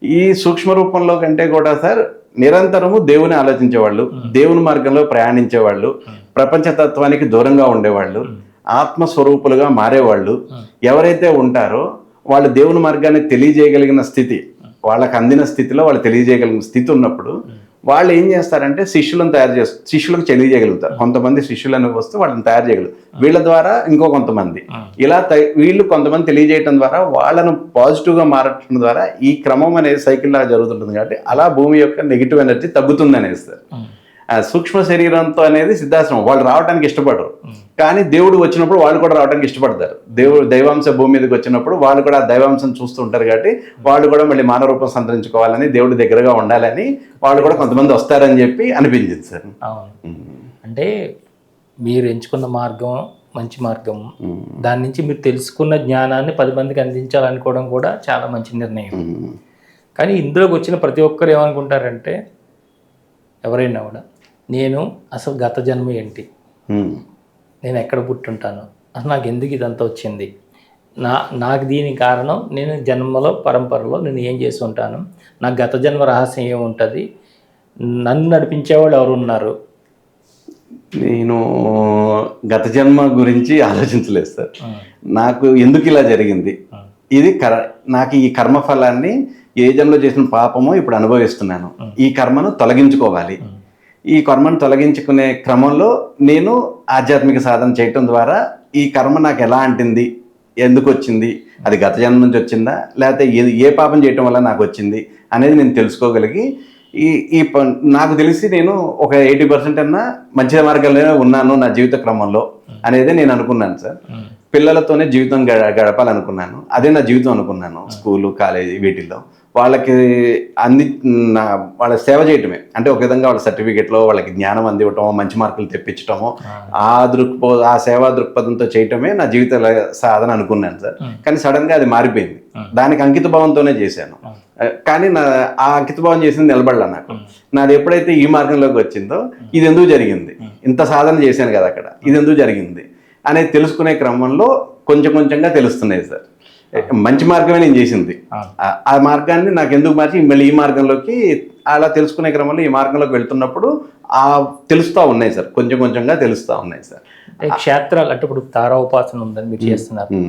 ఈ సూక్ష్మ రూపంలో కంటే కూడా సార్ నిరంతరము దేవుని ఆలోచించేవాళ్ళు, దేవుని మార్గంలో ప్రయాణించేవాళ్ళు, ప్రపంచతత్వానికి దూరంగా ఉండేవాళ్ళు, ఆత్మస్వరూపులుగా మారేవాళ్ళు ఎవరైతే ఉంటారో వాళ్ళు దేవుని మార్గాన్ని తెలియజేయగలిగిన స్థితి, వాళ్ళకి అందిన స్థితిలో వాళ్ళు తెలియజేయగలిగిన స్థితి ఉన్నప్పుడు వాళ్ళు ఏం చేస్తారంటే శిష్యులను తయారు చేస్తారు, శిష్యులకు తెలియజేయగలుగుతారు. కొంతమంది శిష్యులను వస్తే వాళ్ళని తయారు చేయగలరు, వీళ్ళ ద్వారా ఇంకో కొంతమంది, ఇలా వీళ్ళు కొంతమంది తెలియజేయటం ద్వారా వాళ్ళను పాజిటివ్గా మారటం ద్వారా ఈ క్రమం అనేది సైకిల్ లాగా జరుగుతుంటుంది. కాబట్టి అలా భూమి యొక్క నెగిటివ్ ఎనర్జీ తగ్గుతుంది అనేది సార్. సూక్ష్మ శరీరంతో అనేది సిద్ధాశ్రమం, వాళ్ళు రావడానికి ఇష్టపడరు, కానీ దేవుడు వచ్చినప్పుడు వాళ్ళు కూడా రావడానికి ఇష్టపడతారు. దైవాంశ భూమి మీదకి వచ్చినప్పుడు వాళ్ళు కూడా దైవాంశం చూస్తూ ఉంటారు. కాబట్టి వాళ్ళు కూడా మళ్ళీ మానవ రూపం సంతరించుకోవాలని, దేవుడి దగ్గరగా ఉండాలని వాళ్ళు కూడా కొంతమంది వస్తారని చెప్పి అనిపించింది సార్. అంటే మీరు ఎంచుకున్న మార్గం మంచి మార్గం, దాని నుంచి మీరు తెలుసుకున్న జ్ఞానాన్ని 10 మందికి అందించాలనుకోవడం కూడా చాలా మంచి నిర్ణయం. కానీ ఇందులోకి వచ్చిన ప్రతి ఒక్కరు ఏమనుకుంటారంటే, ఎవరైనా కూడా నేను అసలు గత జన్మ ఏంటి, నేను ఎక్కడ పుట్టుంటాను, అసలు నాకు ఎందుకు ఇదంతా వచ్చింది, నాకు దీనికి కారణం నేను జన్మలో పరంపరలో నేను ఏం చేసి ఉంటాను, నాకు గత జన్మ రహస్యం ఏముంటుంది, నన్ను నడిపించేవాళ్ళు ఎవరు ఉన్నారు. నేను గత జన్మ గురించి ఆలోచించలేదు సార్. నాకు ఎందుకు ఇలా జరిగింది, ఇది నాకు ఈ కర్మఫలాన్ని ఏ జన్మలో చేసిన పాపమో ఇప్పుడు అనుభవిస్తున్నాను, ఈ కర్మను తొలగించుకోవాలి. ఈ కర్మను తొలగించుకునే క్రమంలో నేను ఆధ్యాత్మిక సాధన చేయటం ద్వారా ఈ కర్మ నాకు ఎలా అంటింది, ఎందుకు వచ్చింది, అది గత జన్మ నుంచి వచ్చిందా లేకపోతే ఏ పాపం చేయటం వల్ల నాకు వచ్చింది అనేది నేను తెలుసుకోగలిగి నాకు తెలిసి నేను ఒక 80% అన్నా మంచి మార్గంలోనే ఉన్నాను నా జీవిత క్రమంలో అనేది నేను అనుకున్నాను సార్. పిల్లలతోనే జీవితం గడపాలనుకున్నాను, అదే నా జీవితం అనుకున్నాను. స్కూలు, కాలేజీ వీటిల్లో వాళ్ళకి వాళ్ళ సేవ చేయటమే, అంటే ఒక విధంగా వాళ్ళ సర్టిఫికేట్లో వాళ్ళకి జ్ఞానం అందివ్వటమో, మంచి మార్కులు తెప్పించటమో, ఆ సేవా దృక్పథంతో చేయటమే నా జీవిత సాధన అనుకున్నాను సార్. కానీ సడన్గా అది మారిపోయింది. దానికి అంకిత భావంతోనే చేశాను, కానీ ఆ అంకిత భావం చేసింది నిలబడలా నాకు. నాది ఎప్పుడైతే ఈ మార్గంలోకి వచ్చిందో, ఇది ఎందుకు జరిగింది, ఇంత సాధన చేశాను కదా అక్కడ, ఇది ఎందుకు జరిగింది అనేది తెలుసుకునే క్రమంలో కొంచెం కొంచెంగా తెలుస్తున్నాయి సార్. మంచి మార్గమే నేను చేసింది, ఆ మార్గాన్ని నాకు ఎందుకు మార్చి మళ్ళీ ఈ మార్గంలోకి, అలా తెలుసుకునే క్రమంలో ఈ మార్గంలోకి వెళ్తున్నప్పుడు తెలుస్తూ ఉన్నాయి సార్, కొంచెం కొంచెంగా తెలుస్తూ ఉన్నాయి సార్. క్షేత్రాలు అంటే ఇప్పుడు తారా ఉపాసన ఉందని మీరు చేస్తున్నారు,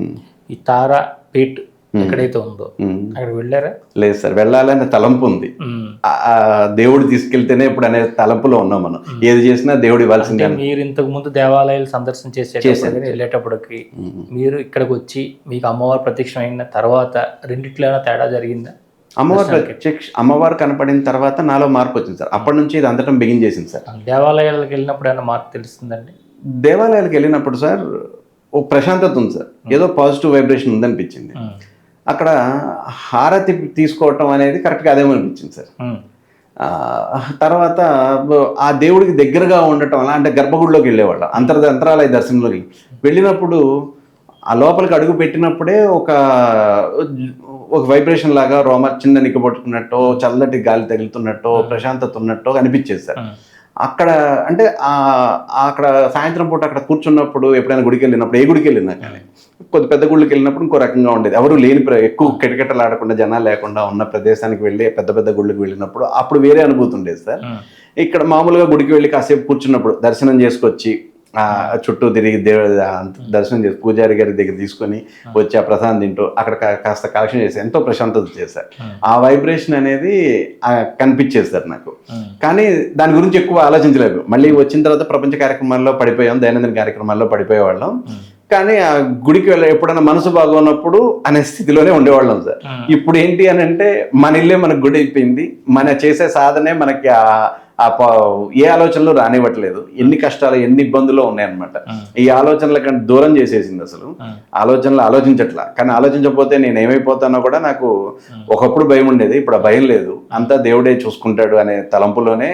ఈ తారా పీఠ్ ఎక్కడైతే ఉందో అక్కడ వెళ్ళారా? లేదు సార్, వెళ్ళాలనే తలంపు ఉంది. దేవుడు తీసుకెళ్తేనే ఇప్పుడు అనే తలంపులో ఉన్నాం మనం, ఏది చేసినా దేవుడు ఇవ్వాల్సిందే. మీరు ఇంతకు ముందు దేవాలయాలు సందర్శన చేసేటప్పుడు వెళ్ళేటప్పటికి మీరు ఇక్కడికి వచ్చి మీకు అమ్మవారు ప్రత్యక్షమైన తర్వాత రెండిట్లో తేడా జరిగిందా? అమ్మవారు కనపడిన తర్వాత నాలో మార్పు వచ్చింది సార్. అప్పటి నుంచి ఇది అందటం బిగిన్ చేసింది సార్. దేవాలయాలకు వెళ్ళినప్పుడు ఏమైనా మార్పు తెలుస్తుందండి? దేవాలయాలకు వెళ్ళినప్పుడు సార్ ఓ ప్రశాంతత ఉంది సార్, ఏదో పాజిటివ్ వైబ్రేషన్ ఉందనిపించింది. అక్కడ హారతి తీసుకోవటం అనేది కరెక్ట్గా అదేమనిపించింది సార్. తర్వాత ఆ దేవుడికి దగ్గరగా ఉండటం వల్ల, అంటే గర్భగుడిలోకి వెళ్ళేవాళ్ళం, అంతరాలయ దర్శనంలోకి వెళ్ళినప్పుడు ఆ లోపలికి అడుగు పెట్టినప్పుడే ఒక వైబ్రేషన్ లాగా చిన్న నిక్కబొట్టుకున్నట్టు, చల్లటి గాలి తగులుతున్నట్టు, ప్రశాంతత ఉన్నట్టు అనిపించేది సార్. అక్కడ అంటే అక్కడ సాయంత్రం పూట అక్కడ కూర్చున్నప్పుడు, ఎప్పుడైనా గుడికి వెళ్ళినప్పుడు, ఏ గుడికి వెళ్ళినా కానీ, కొద్ది పెద్ద గుళ్ళకి వెళ్ళినప్పుడు ఇంకో రకంగా ఉండేది. ఎవరు లేని ఎక్కువ కిటకిటలాడకుండా జనాలు లేకుండా ఉన్న ప్రదేశానికి వెళ్ళి పెద్ద పెద్ద గుళ్ళకి వెళ్ళినప్పుడు అప్పుడు వేరే అనుభూతి ఉండేది సార్. ఇక్కడ మామూలుగా గుడికి వెళ్ళి కాసేపు కూర్చున్నప్పుడు దర్శనం చేసుకొచ్చి చుట్టూ తిరిగి దర్శనం చేసి పూజారి గారి దగ్గర తీసుకొని వచ్చి ఆ ప్రసాదం తింటూ అక్కడ కాస్త కలెక్షన్ చేసి ఎంతో ప్రశాంతత చేశారు. ఆ వైబ్రేషన్ అనేది కనిపించేది సార్ నాకు. కానీ దాని గురించి ఎక్కువ ఆలోచించలేదు. మళ్ళీ వచ్చిన తర్వాత ప్రపంచ కార్యక్రమాల్లో పడిపోయాం, దైనందిన కార్యక్రమాల్లో పడిపోయేవాళ్ళం. కానీ ఆ గుడికి ఎప్పుడైనా మనసు బాగున్నప్పుడు అనే స్థితిలోనే ఉండేవాళ్ళం సార్. ఇప్పుడు ఏంటి అని అంటే మన ఇల్లే మనకు గుడి అయిపోయింది, మన చేసే సాధనే మనకి ఏ ఆలోచనలు రానివ్వట్లేదు, ఎన్ని కష్టాలు ఎన్ని ఇబ్బందులు ఉన్నాయన్నమాట. ఈ ఆలోచనల కంటే దూరం చేసేసింది. అసలు ఆలోచనలు ఆలోచించట్లా, కానీ ఆలోచించకపోతే నేను ఏమైపోతానో కూడా నాకు ఒకప్పుడు భయం ఉండేది, ఇప్పుడు ఆ భయం లేదు. అంతా దేవుడే చూసుకుంటాడు అనే తలంపులోనే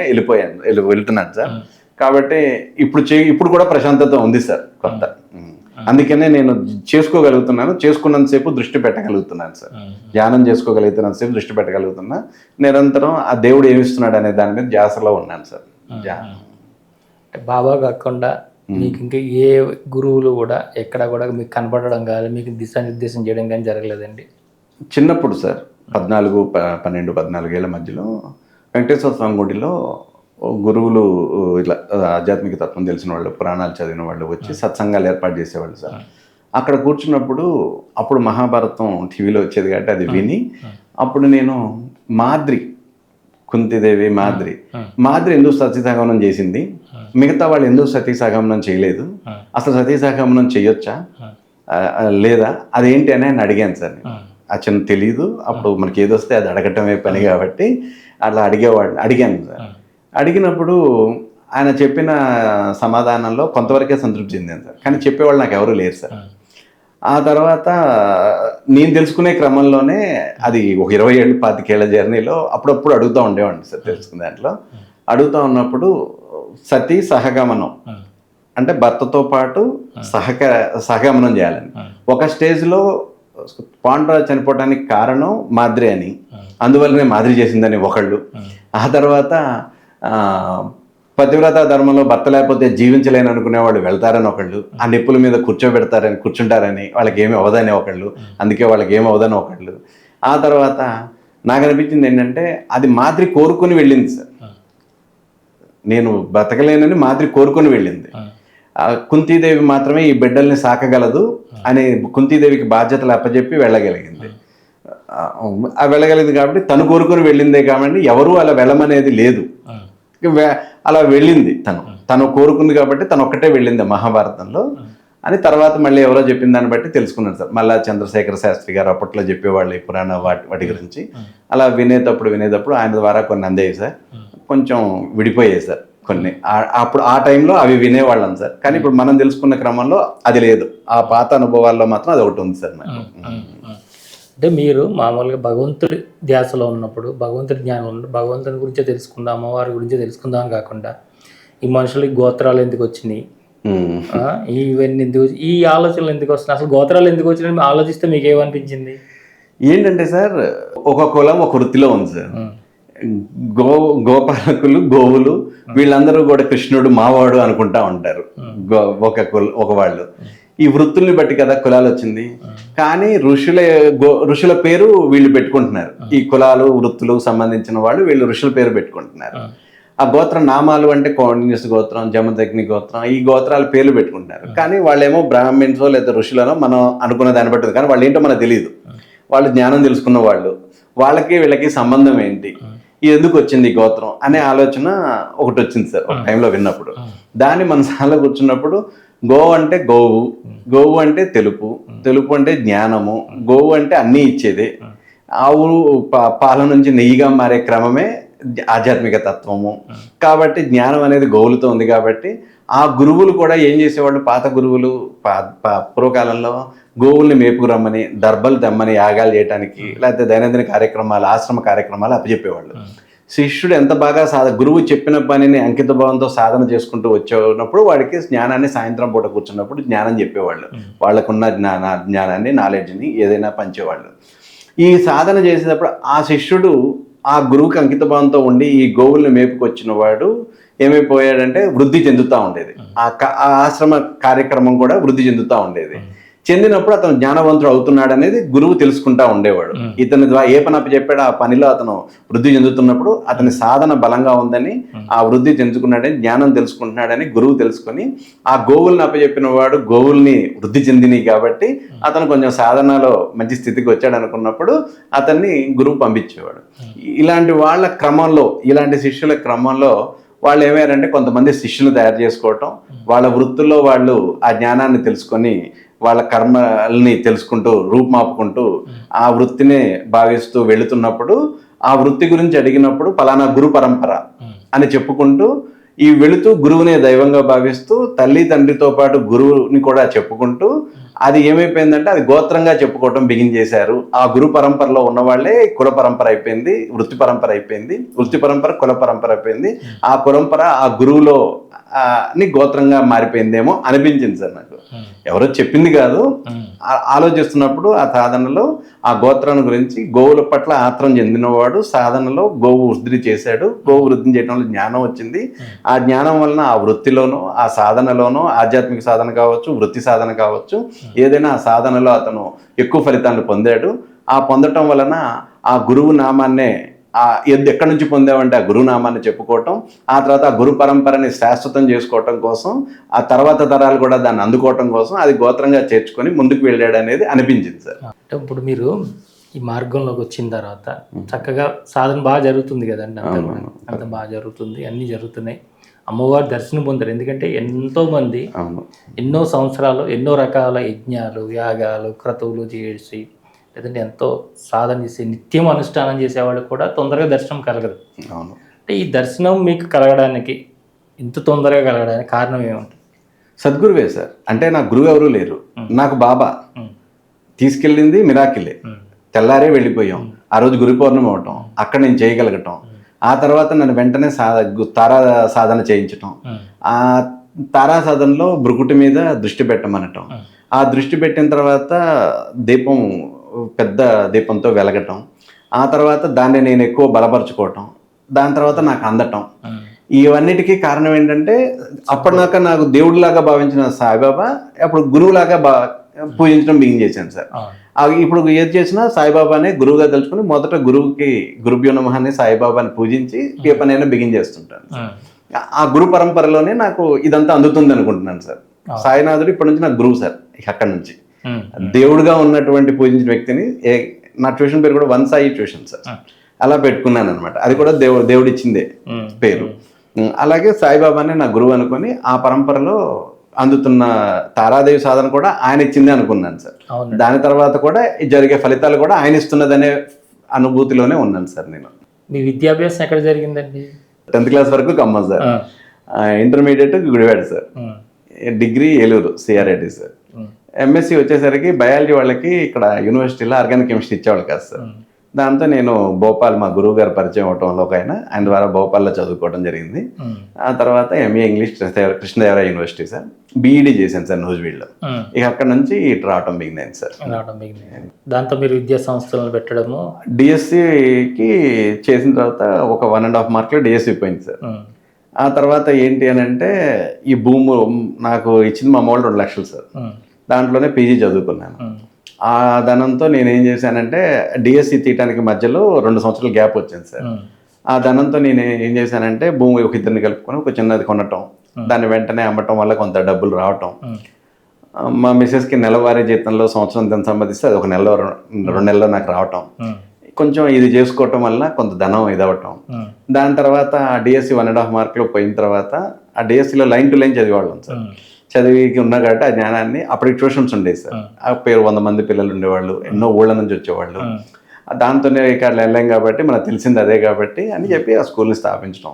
వెళ్తున్నాను సార్. కాబట్టి ఇప్పుడు కూడా ప్రశాంతత ఉంది సార్ కొత్త. అందుకనే నేను చేసుకోగలుగుతున్నాను, చేసుకున్నంతసేపు దృష్టి పెట్టగలుగుతున్నాను సార్. ధ్యానం చేసుకోగలుగుతున్నంతసేపు దృష్టి పెట్టగలుగుతున్నా, నిరంతరం ఆ దేవుడు ఏమిస్తున్నాడు అనే దాని మీద ధ్యాసలో ఉన్నాను సార్. బాబా కాకుండా మీకు ఇంకా ఏ గురువులు కూడా ఎక్కడ కూడా మీకు కనపడడం కానీ మీకు దిశానిర్దేశం చేయడం కానీ జరగలేదండి? చిన్నప్పుడు సార్ 14 ఏళ్ల మధ్యలో వెంకటేశ్వర స్వామి గుడిలో గురువులు ఇట్లా ఆధ్యాత్మిక తత్వం తెలిసిన వాళ్ళు, పురాణాలు చదివిన వాళ్ళు వచ్చి సత్సంగాలు ఏర్పాటు చేసేవాళ్ళు సార్. అక్కడ కూర్చున్నప్పుడు అప్పుడు మహాభారతం టీవీలో వచ్చేది కాబట్టి అది విని, అప్పుడు నేను కుంతిదేవి మాద్రి ఎందుకు సతీసహగమనం చేసింది, మిగతా వాళ్ళు ఎందుకు సతీసహగమనం చేయలేదు, అసలు సతీసహగమనం చేయొచ్చా లేదా, అదేంటి అని ఆయన అడిగాను సార్. చిన్న తెలీదు, అప్పుడు మనకి ఏదొస్తే అది అడగటమే పని కాబట్టి అట్లా అడిగాను సార్. అడిగినప్పుడు ఆయన చెప్పిన సమాధానంలో కొంతవరకే సంతృప్తి చెందాను సార్, కానీ చెప్పేవాళ్ళు నాకు ఎవరు లేరు సార్. ఆ తర్వాత నేను తెలుసుకునే క్రమంలోనే అది ఒక 20 ఏళ్ళు 25 ఏళ్ల జర్నీలో అప్పుడప్పుడు అడుగుతూ ఉండేవాడిని సార్. తెలుసుకునే దాంట్లో అడుగుతూ ఉన్నప్పుడు సతీ సహగమనం అంటే భర్తతో పాటు సహగమనం చేయాలని. ఒక స్టేజ్లో పాండురాజు చనిపోవడానికి కారణం మాద్రి అని, అందువల్లనే మాద్రి చేసిందని ఒకళ్ళు. ఆ తర్వాత పతివ్రత ధర్మంలో భర్త లేకపోతే జీవించలేని అనుకునే వాళ్ళు వెళ్తారని ఒకళ్ళు, ఆ నిప్పుల మీద కూర్చుంటారని వాళ్ళకి ఏమి అవదని ఒకళ్ళు, అందుకే వాళ్ళకి ఏమి అవదని ఒకళ్ళు. ఆ తర్వాత నాకు అనిపించింది ఏంటంటే అది మాద్రి కోరుకుని వెళ్ళింది సార్. నేను బతకలేనని మాద్రి కోరుకుని వెళ్ళింది. కుంతీదేవి మాత్రమే ఈ బిడ్డల్ని సాకగలదు అని కుంతీదేవికి బాధ్యతలు అప్పచెప్పి వెళ్ళగలిగింది. కాబట్టి తను కోరుకుని వెళ్ళిందే కాబట్టి ఎవరు అలా వెళ్ళమనేది లేదు. అలా వెళ్ళింది తను కోరుకుంది కాబట్టి తను ఒక్కటే వెళ్ళింది మహాభారతంలో అని తర్వాత మళ్ళీ ఎవరో చెప్పిన దాన్ని బట్టి తెలుసుకున్నాను సార్. మళ్ళా చంద్రశేఖర శాస్త్రి గారు అప్పట్లో చెప్పేవాళ్ళు ఈ పురాణ వాటి గురించి. అలా వినేటప్పుడు ఆయన ద్వారా కొన్ని అందేవి సార్, కొంచెం విడిపోయాయి సార్ కొన్ని. అప్పుడు ఆ టైంలో అవి వినేవాళ్ళం సార్, కానీ ఇప్పుడు మనం తెలుసుకున్న క్రమంలో అది లేదు. ఆ పాత అనుభవాల్లో మాత్రం అది ఒకటి ఉంది సార్ నాకు. అంటే మీరు మామూలుగా భగవంతుడి ధ్యాసలో ఉన్నప్పుడు, భగవంతుడి జ్ఞానం ఉన్నప్పుడు భగవంతుని గురించే తెలుసుకుందాం, అమ్మవారి గురించే తెలుసుకుందాం కాకుండా ఈ మనుషులకి గోత్రాలు ఎందుకు వచ్చినాయి, ఇవన్నీ ఎందుకు, ఈ ఆలోచనలు ఎందుకు వస్తున్నాయి, అసలు గోత్రాలు ఎందుకు వచ్చినాయి ఆలోచిస్తే మీకు ఏమనిపించింది? ఏంటంటే సార్, ఒక కులం ఒక వృత్తిలో ఉంది సార్. గోపాలకులు గోవులు వీళ్ళందరూ కూడా కృష్ణుడు మావాడు అనుకుంటా ఉంటారు ఒక వాళ్ళు. ఈ వృత్తుల్ని బట్టి కదా కులాలు వచ్చింది. కానీ ఋషుల పేరు వీళ్ళు పెట్టుకుంటున్నారు. ఈ కులాలు వృత్తులు సంబంధించిన వాళ్ళు వీళ్ళు ఋషుల పేరు పెట్టుకుంటున్నారు. ఆ గోత్ర నామాలు అంటే కౌండిన్యస్ గోత్రం, జమదగ్ని గోత్రం, ఈ గోత్రాల పేర్లు పెట్టుకుంటున్నారు. కానీ వాళ్ళేమో బ్రాహ్మిన్సో లేదా ఋషులనో మనం అనుకున్న దాన్ని బట్టి, కానీ వాళ్ళు ఏంటో మనకు తెలియదు. వాళ్ళు జ్ఞానం తెలుసుకున్న వాళ్ళు, వాళ్ళకి వీళ్ళకి సంబంధం ఏంటి, ఎందుకు వచ్చింది ఈ గోత్రం అనే ఆలోచన ఒకటి వచ్చింది సార్ ఒక టైంలో విన్నప్పుడు. దాన్ని మన సార్లో కూర్చున్నప్పుడు గోవు అంటే గోవు అంటే తెలుపు అంటే జ్ఞానము, గోవు అంటే అన్నీ ఇచ్చేదే, ఆవు పాల నుంచి నెయ్యిగా మారే క్రమమే ఆధ్యాత్మిక తత్వము. కాబట్టి జ్ఞానం అనేది గోవులతో ఉంది. కాబట్టి ఆ గురువులు కూడా ఏం చేసేవాళ్ళు, పాత గురువులు పూర్వకాలంలో గోవుల్ని మేపుకురమ్మని, దర్భలు తెమ్మని యాగాలు చేయడానికి, లేకపోతే దైనందిన కార్యక్రమాలు, ఆశ్రమ కార్యక్రమాలు అప్పచెప్పేవాళ్ళు. శిష్యుడు ఎంత బాగా గురువు చెప్పిన పనిని అంకిత భావంతో సాధన చేసుకుంటూ వచ్చేటప్పుడు వాడికి జ్ఞానాన్ని సాయంత్రం పూట కూర్చున్నప్పుడు జ్ఞానం చెప్పేవాళ్ళు. వాళ్ళకున్న జ్ఞానాన్ని, నాలెడ్జ్ని ఏదైనా పంచేవాళ్ళు. ఈ సాధన చేసేటప్పుడు ఆ శిష్యుడు ఆ గురువుకి అంకిత భావంతో ఉండి ఈ గోవుల్ని మేపుకొచ్చిన వాడు ఏమైపోయాడంటే వృద్ధి చెందుతూ ఉండేది. ఆ ఆశ్రమ కార్యక్రమం కూడా వృద్ధి చెందుతూ ఉండేది. చెందినప్పుడు అతను జ్ఞానవంతుడు అవుతున్నాడు అనేది గురువు తెలుసుకుంటా ఉండేవాడు. ఇతని ద్వారా ఏ పని చెప్పాడో ఆ పనిలో అతను వృద్ధి చెందుతున్నప్పుడు అతని సాధన బలంగా ఉందని, ఆ వృద్ధి చెందుకున్నాడని, జ్ఞానం తెలుసుకుంటున్నాడని గురువు తెలుసుకొని ఆ గోవుల్ని అప్పచెప్పిన వాడు గోవుల్ని వృద్ధి చెందినాయి కాబట్టి అతను కొంచెం సాధనలో మంచి స్థితికి వచ్చాడు అనుకున్నప్పుడు అతన్ని గురువు పంపించేవాడు. ఇలాంటి వాళ్ళ క్రమంలో, ఇలాంటి శిష్యుల క్రమంలో వాళ్ళు ఏమయ్యారంటే కొంతమంది శిష్యులు తయారు చేసుకోవటం, వాళ్ళ వృత్తుల్లో వాళ్ళు ఆ జ్ఞానాన్ని తెలుసుకొని వాళ్ళ కర్మల్ని తెలుసుకుంటూ రూపుమాపుకుంటూ ఆ వృత్తిని భావిస్తూ వెళుతున్నప్పుడు ఆ వృత్తి గురించి అడిగినప్పుడు పలానా గురు పరంపర అని చెప్పుకుంటూ ఈ వెళుతూ గురువునే దైవంగా భావిస్తూ తల్లి తండ్రితో పాటు గురువుని కూడా చెప్పుకుంటూ అది ఏమైపోయిందంటే అది గోత్రంగా చెప్పుకోవటం బిగిన్ చేశారు. ఆ గురు పరంపరలో ఉన్న వాళ్ళే కుల పరంపర అయిపోయింది, వృత్తి పరంపర అయిపోయింది, వృత్తి పరంపర కుల పరంపర అయిపోయింది. ఆ కులంపర ఆ గురువులో ని గోత్రంగా మారిపోయిందేమో అనిపించింది సార్ నాకు. ఎవరో చెప్పింది కాదు, ఆలోచిస్తున్నప్పుడు ఆ సాధనలో ఆ గోత్రాన్ని గురించి గోవుల పట్ల ఆత్రం చెందినవాడు సాధనలో గోవు వృద్ధి చేశాడు. గోవు వృద్ధి చేయడంలో జ్ఞానం వచ్చింది. ఆ జ్ఞానం వలన ఆ వృత్తిలోనూ ఆ సాధనలోనూ ఆధ్యాత్మిక సాధన కావచ్చు, వృత్తి సాధన కావచ్చు, ఏదైనా ఆ సాధనలో అతను ఎక్కువ ఫలితాలను పొందాడు. ఆ పొందటం వలన ఆ గురువు నామాన్నే ఎక్కడి నుంచి పొందామంటే ఆ గురునామాన్ని చెప్పుకోవటం, ఆ తర్వాత ఆ గురు పరంపరని శాశ్వతం చేసుకోవటం కోసం, ఆ తర్వాత తరాలు కూడా దాన్ని అందుకోవటం కోసం అది గోత్రంగా చేర్చుకొని ముందుకు వెళ్ళాడు అనేది అనిపించింది సార్. అంటే ఇప్పుడు మీరు ఈ మార్గంలోకి వచ్చిన తర్వాత చక్కగా సాధన బాగా జరుగుతుంది కదండి, అంత బాగా జరుగుతుంది, అన్నీ జరుగుతున్నాయి. అమ్మవారి దర్శనం పొందారు. ఎందుకంటే ఎంతోమంది ఎన్నో సంవత్సరాలు ఎన్నో రకాల యజ్ఞాలు, యాగాలు, క్రతువులు చేసి లేదంటే ఎంతో సాధన చేసి నిత్యం అనుష్ఠానం చేసేవాళ్ళు కూడా తొందరగా దర్శనం కలగదు. అవును. అంటే ఈ దర్శనం మీకు కలగడానికి ఇంత తొందరగా కలగడానికి కారణం ఏముంటుంది? సద్గురువే సార్. అంటే నాకు గురువు ఎవరూ లేరు, నాకు బాబా తీసుకెళ్ళింది మిరాకిలే. తెల్లారే వెళ్ళిపోయాం. ఆ రోజు గురు పౌర్ణమి అవటం, అక్కడ నేను చేయగలగటం, ఆ తర్వాత నన్ను వెంటనే తారా సాధన చేయించటం, ఆ తారా సాధనలో భృకుటి మీద దృష్టి పెట్టమనటం, ఆ దృష్టి పెట్టిన తర్వాత దీపం పెద్ద దీపంతో వెలగటం, ఆ తర్వాత దాన్ని నేను ఎక్కువ బలపరచుకోవటం, దాని తర్వాత నాకు అందటం. ఇవన్నిటికీ కారణం ఏంటంటే అప్పటిదాకా నాకు దేవుడిలాగా భావించిన సాయిబాబా అప్పుడు గురువులాగా పూజించడం బిగిన్ చేశాను సార్. ఇప్పుడు ఏది చేసినా సాయిబాబానే గురువుగా తెలుసుకుని మొదట గురువుకి గురుభ్యో నమః అని సాయిబాబాని పూజించి ఏ పనైనా బిగిన్ చేస్తుంటాను. ఆ గురు పరంపరలోనే నాకు ఇదంతా అందుతుంది అనుకుంటున్నాను సార్. సాయినాథుడు ఇప్పటి నుంచి నాకు గురువు సార్. అక్కడి నుంచి దేవుడుగా ఉన్నటువంటి పూజించిన వ్యక్తిని నా ట్యూషన్ పేరు కూడా వన్ సాయి ట్యూషన్ సార్, అలా పెట్టుకున్నాను అనమాట. అది కూడా దేవుడు ఇచ్చిందే పేరు. అలాగే సాయిబాబానే నా గురువు అనుకొని ఆ పరంపరలో అందుతున్న తారాదేవి సాధన కూడా ఆయన ఇచ్చిందే అనుకున్నాను సార్. దాని తర్వాత కూడా జరిగే ఫలితాలు కూడా ఆయన ఇస్తున్నదనే అనుభూతిలోనే ఉన్నాను సార్ నేను. మీ విద్యాభ్యాసం ఎక్కడ జరిగిందండి? 10th క్లాస్ వరకు Khammam sir, intermediate Gudivada sir, degree Eluru CRIT sir, MSc వచ్చేసరికి బయాలజీ వాళ్ళకి ఇక్కడ యూనివర్సిటీలో ఆర్గానిక్ కెమిస్ట్రీ ఇచ్చేవాళ్ళు కాదు సార్. దాంతో నేను భోపాల్ మా గురువు గారు పరిచయం అవటంలో ఆయన ద్వారా భోపాల్లో చదువుకోవడం జరిగింది. ఆ తర్వాత MA English Krishnadevaraya university sir, BEd చేశాను సార్ నూజివీడ్లో. ఇక అక్కడ నుంచి ఇటు రావటం బిగినైంది సార్. దాంతో మీరు విద్యా సంస్థలను పెట్టడము, డిఎస్సికి చేసిన తర్వాత ఒక 1.5 మార్కులు డిఎస్సి పోయింది సార్. ఆ తర్వాత ఏంటి అని అంటే ఈ భూము నాకు ఇచ్చింది మా అమ్మ 2 లక్షలు సార్. దాంట్లోనే పీజీ చదువుకున్నాను. ఆ ధనంతో నేను ఏం చేశానంటే డిఎస్సి తీయటానికి మధ్యలో 2 సంవత్సరాలు గ్యాప్ వచ్చింది సార్. ఆ ధనంతో నేను ఏం చేశానంటే భూమి ఒక ఇద్దరిని కలుపుకొని ఒక చిన్నది కొనటం, దాన్ని వెంటనే అమ్మటం వల్ల కొంత డబ్బులు రావటం, మా మిసెస్కి నెలవారీ జీతంలో సంవత్సరం సంపాదిస్తే అది ఒక నెలలో 2 నెలల్లో నాకు రావటం, కొంచెం ఇది చేసుకోవటం వల్ల కొంత ధనం ఇదవటం. దాని తర్వాత ఆ డిఎస్సి 1.5 మార్కులు పోయిన తర్వాత ఆ డిఎస్సిలో లైన్ టు లైన్ చదివేవాళ్ళం సార్. చదివికి ఉన్నా కాబట్టి ఆ జ్ఞానాన్ని అప్పటికి ట్యూషన్స్ ఉండేది సార్. ఆ పేరు 100 మంది పిల్లలు ఉండేవాళ్ళు, ఎన్నో ఊళ్ళ నుంచి వచ్చేవాళ్ళు. దాంతోనే ఇక్కడ వెళ్ళాం కాబట్టి మనకు తెలిసింది అదే కాబట్టి అని చెప్పి ఆ స్కూల్ని స్థాపించడం,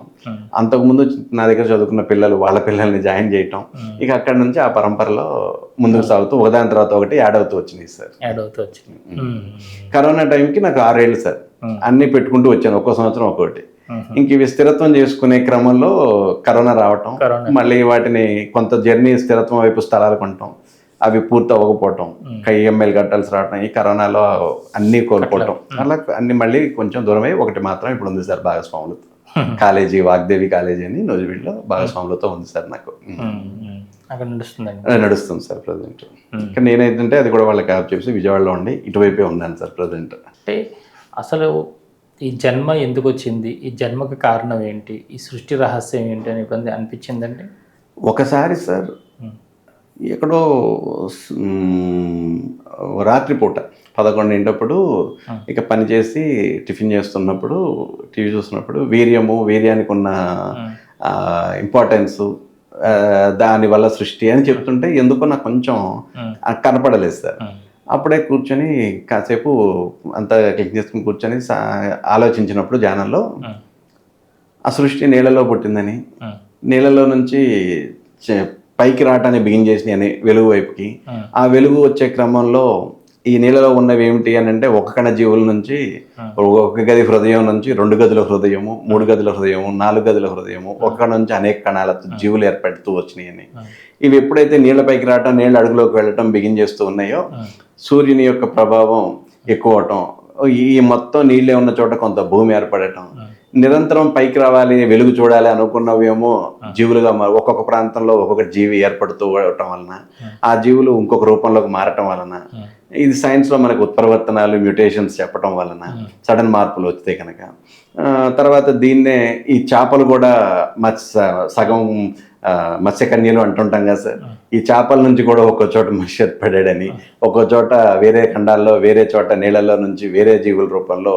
అంతకుముందు నా దగ్గర చదువుకున్న పిల్లలు వాళ్ళ పిల్లల్ని జాయిన్ చేయటం, ఇక అక్కడ నుంచి ఆ పరంపరలో ముందుకు సాగుతూ ఒకదాని తర్వాత ఒకటి యాడ్ అవుతూ వచ్చినాయి సార్. కరోనా టైంకి నాకు 6 ఏళ్ళు సార్, అన్ని పెట్టుకుంటూ వచ్చాను, ఒక్కో సంవత్సరం ఒక్కోటి. ఇంక ఇవి స్థిరత్వం చేసుకునే క్రమంలో కరోనా రావటం, మళ్ళీ వాటిని కొంత జర్నీ స్థిరత్వం వైపు స్థలాలు కొనటం, అవి పూర్తి అవ్వకపోవటం, ఈఎంఐలు కట్టాల్సి రావటం, ఈ కరోనాలో అన్నీ కోల్పోవటం, అలా అన్ని మళ్ళీ కొంచెం దూరమై ఒకటి మాత్రం ఇప్పుడు ఉంది సార్ భాగస్వాములతో. కాలేజీ వాగ్దేవి కాలేజీ అని నూజివీడ్లో భాగస్వాములతో ఉంది సార్ నాకు. నడుస్తుంది సార్ ప్రజెంట్. ఇంకా నేనైతే అది కూడా వాళ్ళకి యాప్ చేసి విజయవాడలో ఉండి ఇటువైపే ఉన్నాను సార్ ప్రజెంట్. అంటే అసలు ఈ జన్మ ఎందుకు వచ్చింది, ఈ జన్మకు కారణం ఏంటి, ఈ సృష్టి రహస్యం ఏంటి అని ఇబ్బంది అనిపించిందండి? ఒకసారి సార్ ఎక్కడో రాత్రిపూట 11 ఇక పని చేసి టిఫిన్ చేస్తున్నప్పుడు టీవీ చూస్తున్నప్పుడు వీర్యానికి ఉన్న ఇంపార్టెన్సు, దానివల్ల సృష్టి అని చెప్తుంటే ఎందుకో నాకు కొంచెం కనపడలేదు సార్. అప్పుడే కూర్చొని కాసేపు అంతా క్లిక్ చేసుకుని కూర్చొని ఆలోచించినప్పుడు ధ్యానంలో ఆ సృష్టి నీళ్ళలో పుట్టిందని, నీళ్ళలో నుంచి పైకి రావటాన్ని బిగిన్ చేసినాయని వెలుగు వైపుకి. ఆ వెలుగు వచ్చే క్రమంలో ఈ నీళ్ళలో ఉన్నవి ఏమిటి అని అంటే, ఒక కణ జీవుల నుంచి, ఒక గది హృదయం నుంచి 2 గదుల హృదయము, 3 గదుల హృదయము, 4 గదుల హృదయము, ఒక కణ నుంచి అనేక కణాల జీవులు ఏర్పడుతూ వచ్చినాయని. ఇవి ఎప్పుడైతే నీళ్ళపైకి రావటం, నీళ్ళ అడుగులోకి వెళ్ళటం బిగిన్ చేస్తూ ఉన్నాయో, సూర్యుని యొక్క ప్రభావం ఎక్కువ అవటం, ఈ మొత్తం నీళ్ళే ఉన్న చోట కొంత భూమి ఏర్పడటం, నిరంతరం పైకి రావాలి, వెలుగు చూడాలి అనుకున్నవేమో జీవులుగా ఒక్కొక్క ప్రాంతంలో ఒక్కొక్క జీవి ఏర్పడుతూ ఉండటం వలన, ఆ జీవులు ఇంకొక రూపంలోకి మారటం వలన, ఇది సైన్స్లో మనకు ఉత్పరివర్తనాలు, మ్యూటేషన్స్ చెప్పడం వలన సడన్ మార్పులు వస్తాయి కనుక, తర్వాత దీన్నే ఈ చేపలు కూడా సగం మత్స్యకన్యలు అంటుంటాం కదా సార్. ఈ చేపల నుంచి కూడా ఒక్కో చోట మనిషి ఏర్పడాడని, ఒక్కో చోట వేరే ఖండాల్లో, వేరే చోట నీళ్ళల్లో నుంచి వేరే జీవుల రూపంలో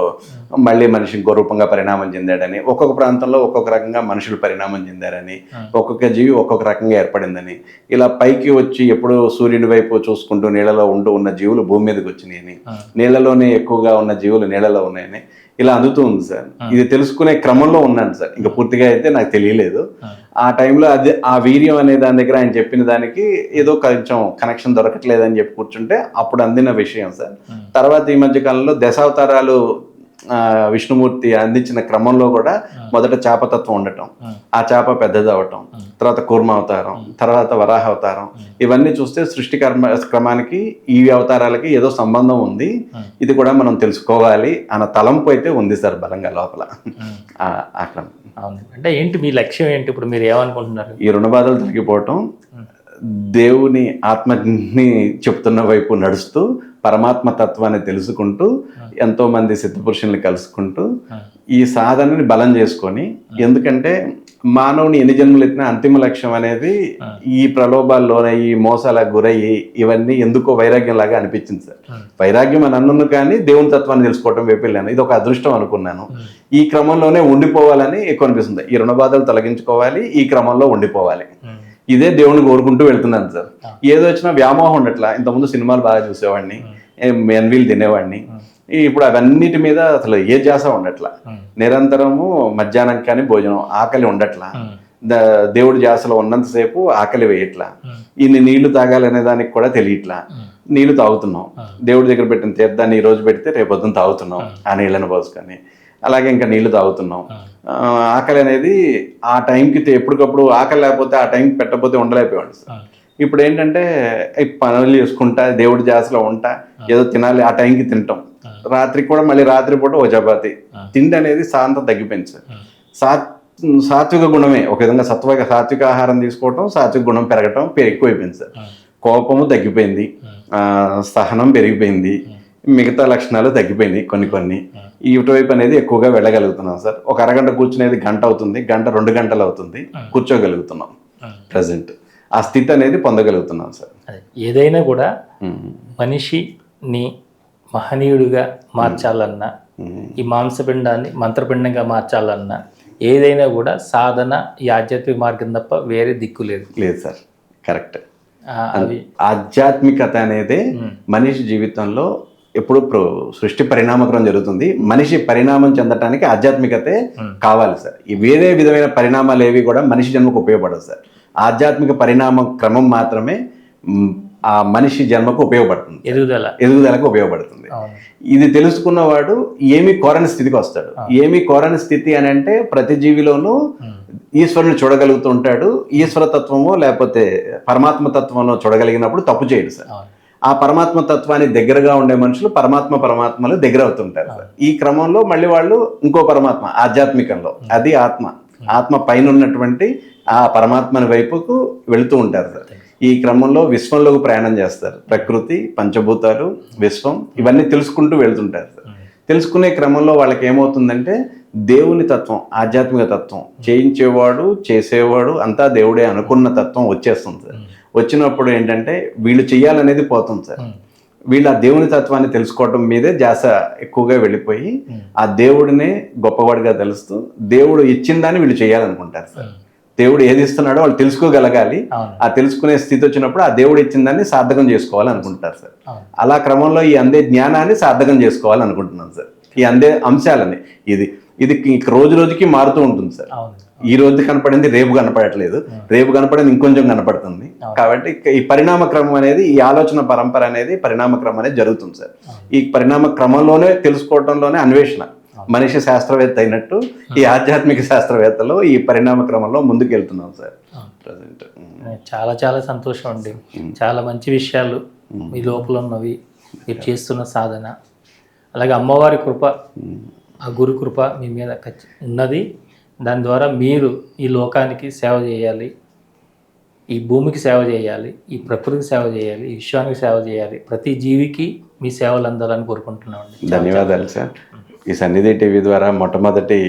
మళ్ళీ మనిషి ఇంకో రూపంగా పరిణామం చెందాడని, ఒక్కొక్క ప్రాంతంలో ఒక్కొక్క రకంగా మనుషులు పరిణామం చెందారని, ఒక్కొక్క జీవి ఒక్కొక్క రకంగా ఏర్పడిందని, ఇలా పైకి వచ్చి ఎప్పుడు సూర్యుని వైపు చూసుకుంటూ నీళ్ళలో ఉన్న జీవులు భూమి మీదకి వచ్చినాయని, నీళ్ళలోనే ఎక్కువగా ఉన్న జీవులు నీళ్ళలో ఉన్నాయని ఇలా అందుతూ ఉంది సార్. ఇది తెలుసుకునే క్రమంలో ఉన్నాను సార్. ఇంకా పూర్తిగా అయితే నాకు తెలియలేదు. ఆ టైంలో అది ఆ వీర్యం అనే దాని దగ్గర ఆయన చెప్పిన దానికి ఏదో కొంచెం కనెక్షన్ దొరకట్లేదని చెప్పి కూర్చుంటే అప్పుడు అందిన విషయం సార్. తర్వాత ఈ మధ్య కాలంలో దశావతారాలు విష్ణుమూర్తి అందించిన క్రమంలో కూడా మొదట చేపతత్వం ఉండటం, ఆ చేప పెద్దది అవటం, తర్వాత కూర్మ అవతారం, తర్వాత వరాహ అవతారం, ఇవన్నీ చూస్తే సృష్టి క్రమానికి ఈ అవతారాలకి ఏదో సంబంధం ఉంది, ఇది కూడా మనం తెలుసుకోవాలి అన్న తలంపు అయితే ఉంది సార్ బలంగా లోపల. ఆ క్రమం అంటే ఏంటి మీ లక్ష్యం ఏంటి? ఇప్పుడు మీరు ఏమనుకుంటున్నారు? ఈ రుణ బాధలు తొలగిపోవటం, దేవుని ఆత్మని చెప్తున్న వైపు నడుస్తూ పరమాత్మ తత్వాన్ని తెలుసుకుంటూ ఎంతో మంది సిద్ధపురుషుల్ని కలుసుకుంటూ ఈ సాధనని బలం చేసుకొని, ఎందుకంటే మానవుని ఎన్ని జన్మలు ఎత్తినా అంతిమ లక్ష్యం అనేది ఈ ప్రలోభాల్లోనే, ఈ మోసాలకు గురయ్యి ఇవన్నీ ఎందుకో వైరాగ్యం లాగా అనిపించింది సార్. వైరాగ్యం అని అన్ను కానీ దేవుని తత్వాన్ని తెలుసుకోవటం వైపు వెళ్ళాను. ఇది ఒక అదృష్టం అనుకున్నాను. ఈ క్రమంలోనే ఉండిపోవాలని ఎక్కువ అనిపిస్తుంది. ఈ రుణ బాధలు తొలగించుకోవాలి, ఈ క్రమంలో ఉండిపోవాలి, ఇదే దేవుని కోరుకుంటూ వెళ్తున్నాను సార్. ఏదో వచ్చినా వ్యామోహం ఉండట్లా. ఇంతకుముందు సినిమాలు బాగా చూసేవాడిని, మెన్వీలు తినేవాడిని. ఇప్పుడు అవన్నిటి మీద అసలు ఏ ధ్యాస ఉండట్లా. నిరంతరము మధ్యాహ్నం కానీ భోజనం, ఆకలి ఉండట్లా. దేవుడి ధ్యాసలో ఉన్నంతసేపు ఆకలి వేయట్లా. ఇన్ని నీళ్లు తాగాలనే దానికి కూడా తెలియట్లా. నీళ్లు తాగుతున్నాం, దేవుడి దగ్గర పెట్టిన తీర్థాన్ని ఈ రోజు పెడితే రేపొద్దున తాగుతున్నాం ఆ నీళ్ళని పోసుకొని. అలాగే ఇంకా నీళ్లు తాగుతున్నాం. ఆకలి అనేది ఆ టైంకి ఎప్పటికప్పుడు ఆకలి లేకపోతే ఆ టైంకి పెట్టకపోతే ఉండలేకపోయాడు సార్. ఇప్పుడు ఏంటంటే పనులు చేసుకుంటా, దేవుడి ధ్యాసలో ఉంటా, ఏదో తినాలి ఆ టైంకి తింటాం. రాత్రికి కూడా మళ్ళీ రాత్రిపూట ఓ చపాతి. తిండి అనేది శాంతం తగ్గిపోయింది సార్. సాత్విక గుణమే ఒక విధంగా సాత్విక ఆహారం తీసుకోవటం, సాత్విక గుణం పెరగటం ఎక్కువైపోయింది సార్. కోపము తగ్గిపోయింది, సహనం పెరిగిపోయింది, మిగతా లక్షణాలు తగ్గిపోయినాయి కొన్ని. ఈ ఇటువైపు అనేది ఎక్కువగా వెళ్ళగలుగుతున్నాం సార్. ఒక అరగంట కూర్చునేది గంట అవుతుంది, గంట 2 గంటలు అవుతుంది, కూర్చోగలుగుతున్నాం ప్రజెంట్. ఆ స్థితి అనేది పొందగలుగుతున్నాం సార్. ఏదైనా కూడా మనిషిని మహనీయుడిగా మార్చాలన్నా, ఈ మాంసపిండాన్ని మంత్రపిండంగా మార్చాలన్నా, ఏదైనా కూడా సాధన, ఈ ఆధ్యాత్మిక మార్గం తప్ప వేరే దిక్కు లేదు సార్. కరెక్ట్. ఆధ్యాత్మికత అనేది మనిషి జీవితంలో ఎప్పుడు సృష్టి పరిణామక్రమం జరుగుతుంది. మనిషి పరిణామం చెందటానికి ఆధ్యాత్మికతే కావాలి సార్. ఈ వేరే విధమైన పరిణామాలు ఏవి కూడా మనిషి జన్మకు ఉపయోగపడదు సార్. ఆధ్యాత్మిక పరిణామ క్రమం మాత్రమే ఆ మనిషి జన్మకు ఉపయోగపడుతుంది, ఎదుగుదలకు ఉపయోగపడుతుంది. ఇది తెలుసుకున్నవాడు ఏమీ కోరని స్థితికి వస్తాడు. ఏమీ కోరని స్థితి అని అంటే ప్రతి జీవిలోనూ ఈశ్వరుని చూడగలుగుతూ ఉంటాడు. ఈశ్వర తత్వమో లేకపోతే పరమాత్మ తత్వమో చూడగలిగినప్పుడు తప్పు చేయడు సార్. ఆ పరమాత్మ తత్వాన్ని దగ్గరగా ఉండే మనుషులు పరమాత్మలు దగ్గర అవుతుంటారు సార్. ఈ క్రమంలో మళ్ళీ వాళ్ళు ఇంకో పరమాత్మ ఆధ్యాత్మికంలో, అది ఆత్మ పైన ఉన్నటువంటి ఆ పరమాత్మని వైపుకు వెళుతూ ఉంటారు సార్. ఈ క్రమంలో విశ్వంలోకి ప్రయాణం చేస్తారు. ప్రకృతి, పంచభూతాలు, విశ్వం ఇవన్నీ తెలుసుకుంటూ వెళ్తుంటారు సార్. తెలుసుకునే క్రమంలో వాళ్ళకి ఏమవుతుందంటే దేవుని తత్వం, ఆధ్యాత్మిక తత్వం, చేయించేవాడు చేసేవాడు అంతా దేవుడే అనుకున్న తత్వం వచ్చేస్తుంది సార్. వచ్చినప్పుడు ఏంటంటే వీళ్ళు చెయ్యాలనేది పోతుంది సార్. వీళ్ళు ఆ దేవుని తత్వాన్ని తెలుసుకోవటం మీదే ధ్యాస ఎక్కువగా వెళ్ళిపోయి ఆ దేవుడినే గొప్పవాడిగా తెలుస్తూ దేవుడు ఇచ్చిన దాన్ని వీళ్ళు చేయాలనుకుంటారు సార్. దేవుడు ఏది ఇస్తున్నాడో వాళ్ళు తెలుసుకోగలగాలి. ఆ తెలుసుకునే స్థితి వచ్చినప్పుడు ఆ దేవుడు ఇచ్చిన దాన్ని సార్థకం చేసుకోవాలనుకుంటారు సార్. అలా క్రమంలో ఈ అందే జ్ఞానాన్ని సార్థకం చేసుకోవాలనుకుంటున్నాను సార్. ఈ అందే అంశాలని ఇది ఇది రోజు రోజుకి మారుతూ ఉంటుంది సార్. అవును. ఈ రోజు కనపడింది రేపు కనపడట్లేదు, రేపు కనపడింది ఇంకొంచెం కనపడుతుంది. కాబట్టి ఈ పరిణామ క్రమం అనేది, ఈ ఆలోచన పరంపర అనేది పరిణామ క్రమం అనేది జరుగుతుంది సార్. ఈ పరిణామ క్రమంలోనే తెలుసుకోవడంలోనే అన్వేషణ. మనిషి శాస్త్రవేత్త అయినట్టు ఈ ఆధ్యాత్మిక శాస్త్రవేత్తలు ఈ పరిణామ క్రమంలో ముందుకు వెళ్తున్నాం సార్ ప్రజెంట్. చాలా చాలా సంతోషం అండి. చాలా మంచి విషయాలు మీ లోపల ఉన్నవి, మీరు చేస్తున్న సాధన, అలాగే అమ్మవారి కృప, ఆ గురు కృప మీ మీద ఉన్నది. దాని ద్వారా మీరు ఈ లోకానికి సేవ చేయాలి, ఈ భూమికి సేవ చేయాలి, ఈ ప్రకృతికి సేవ చేయాలి, ఈ విశ్వానికి సేవ చేయాలి, ప్రతి జీవికి మీ సేవలు అందాలని కోరుకుంటున్నామండి. ధన్యవాదాలు సార్. ఈ సన్నిధి టీవీ ద్వారా మొట్టమొదటి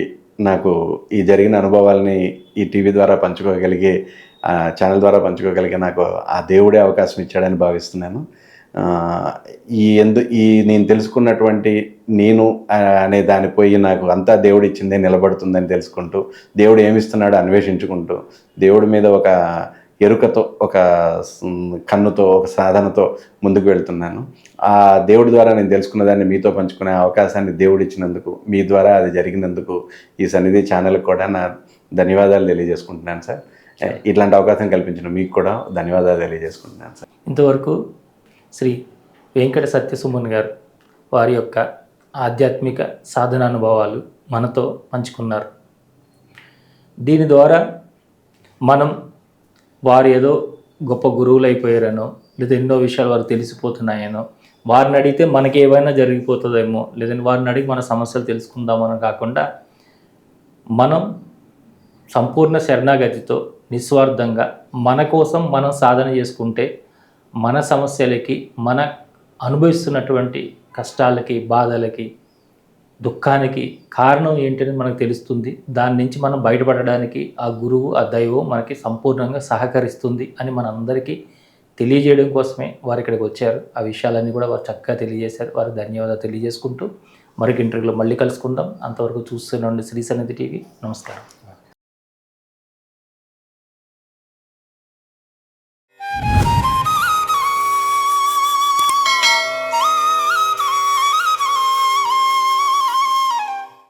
నాకు ఈ జరిగిన అనుభవాల్ని ఈ టీవీ ద్వారా పంచుకోగలిగే, ఛానల్ ద్వారా పంచుకోగలిగే నాకు ఆ దేవుడే అవకాశం ఇచ్చాడని భావిస్తున్నాను. ఈ నేను తెలుసుకున్నటువంటి నేను అనే దాని పోయి నాకు అంతా దేవుడు ఇచ్చిందే నిలబడుతుందని తెలుసుకుంటూ, దేవుడు ఏమిస్తున్నాడో అన్వేషించుకుంటూ, దేవుడి మీద ఒక ఎరుకతో, ఒక కన్నుతో, ఒక సాధనతో ముందుకు వెళ్తున్నాను. ఆ దేవుడి ద్వారా నేను తెలుసుకున్న దాన్ని మీతో పంచుకునే అవకాశాన్ని దేవుడు ఇచ్చినందుకు, మీ ద్వారా అది జరిగినందుకు ఈ సన్నిధి ఛానల్కి కూడా నా ధన్యవాదాలు తెలియజేసుకుంటున్నాను సార్. ఇట్లాంటి అవకాశం కల్పించిన మీకు కూడా ధన్యవాదాలు తెలియజేసుకుంటున్నాను సార్. ఇంతవరకు శ్రీ వెంకట సత్యసుమన్ గారు వారి యొక్క ఆధ్యాత్మిక సాధన అనుభవాలు మనతో పంచుకున్నారు. దీని ద్వారా మనం వారు ఏదో గొప్ప గురువులు అయిపోయారనో, లేదా ఎన్నో విషయాలు వారు తెలిసిపోతున్నాయనో, వారిని అడిగితే మనకి ఏమైనా జరిగిపోతుందేమో, లేదంటే వారిని అడిగి మన సమస్యలు తెలుసుకుందామని కాకుండా, మనం సంపూర్ణ శరణాగతితో నిస్వార్థంగా మన కోసం మనం సాధన చేసుకుంటే మన సమస్యలకి, మన అనుభవిస్తున్నటువంటి కష్టాలకి, బాధలకి, దుఃఖానికి కారణం ఏంటని మనకు తెలుస్తుంది. దాని నుంచి మనం బయటపడడానికి ఆ గురువు, ఆ దైవం మనకి సంపూర్ణంగా సహకరిస్తుంది అని మనందరికీ తెలియజేయడం కోసమే వారు ఇక్కడికి వచ్చారు. ఆ విషయాలన్నీ కూడా వారు చక్కగా తెలియజేశారు. వారికి ధన్యవాదాలు తెలియజేసుకుంటూ మరొక ఇంటర్వ్యూలో మళ్ళీ కలుసుకుందాం. అంతవరకు చూస్తూనే ఉండండి శ్రీ సన్నిధి టీవీ. నమస్కారం.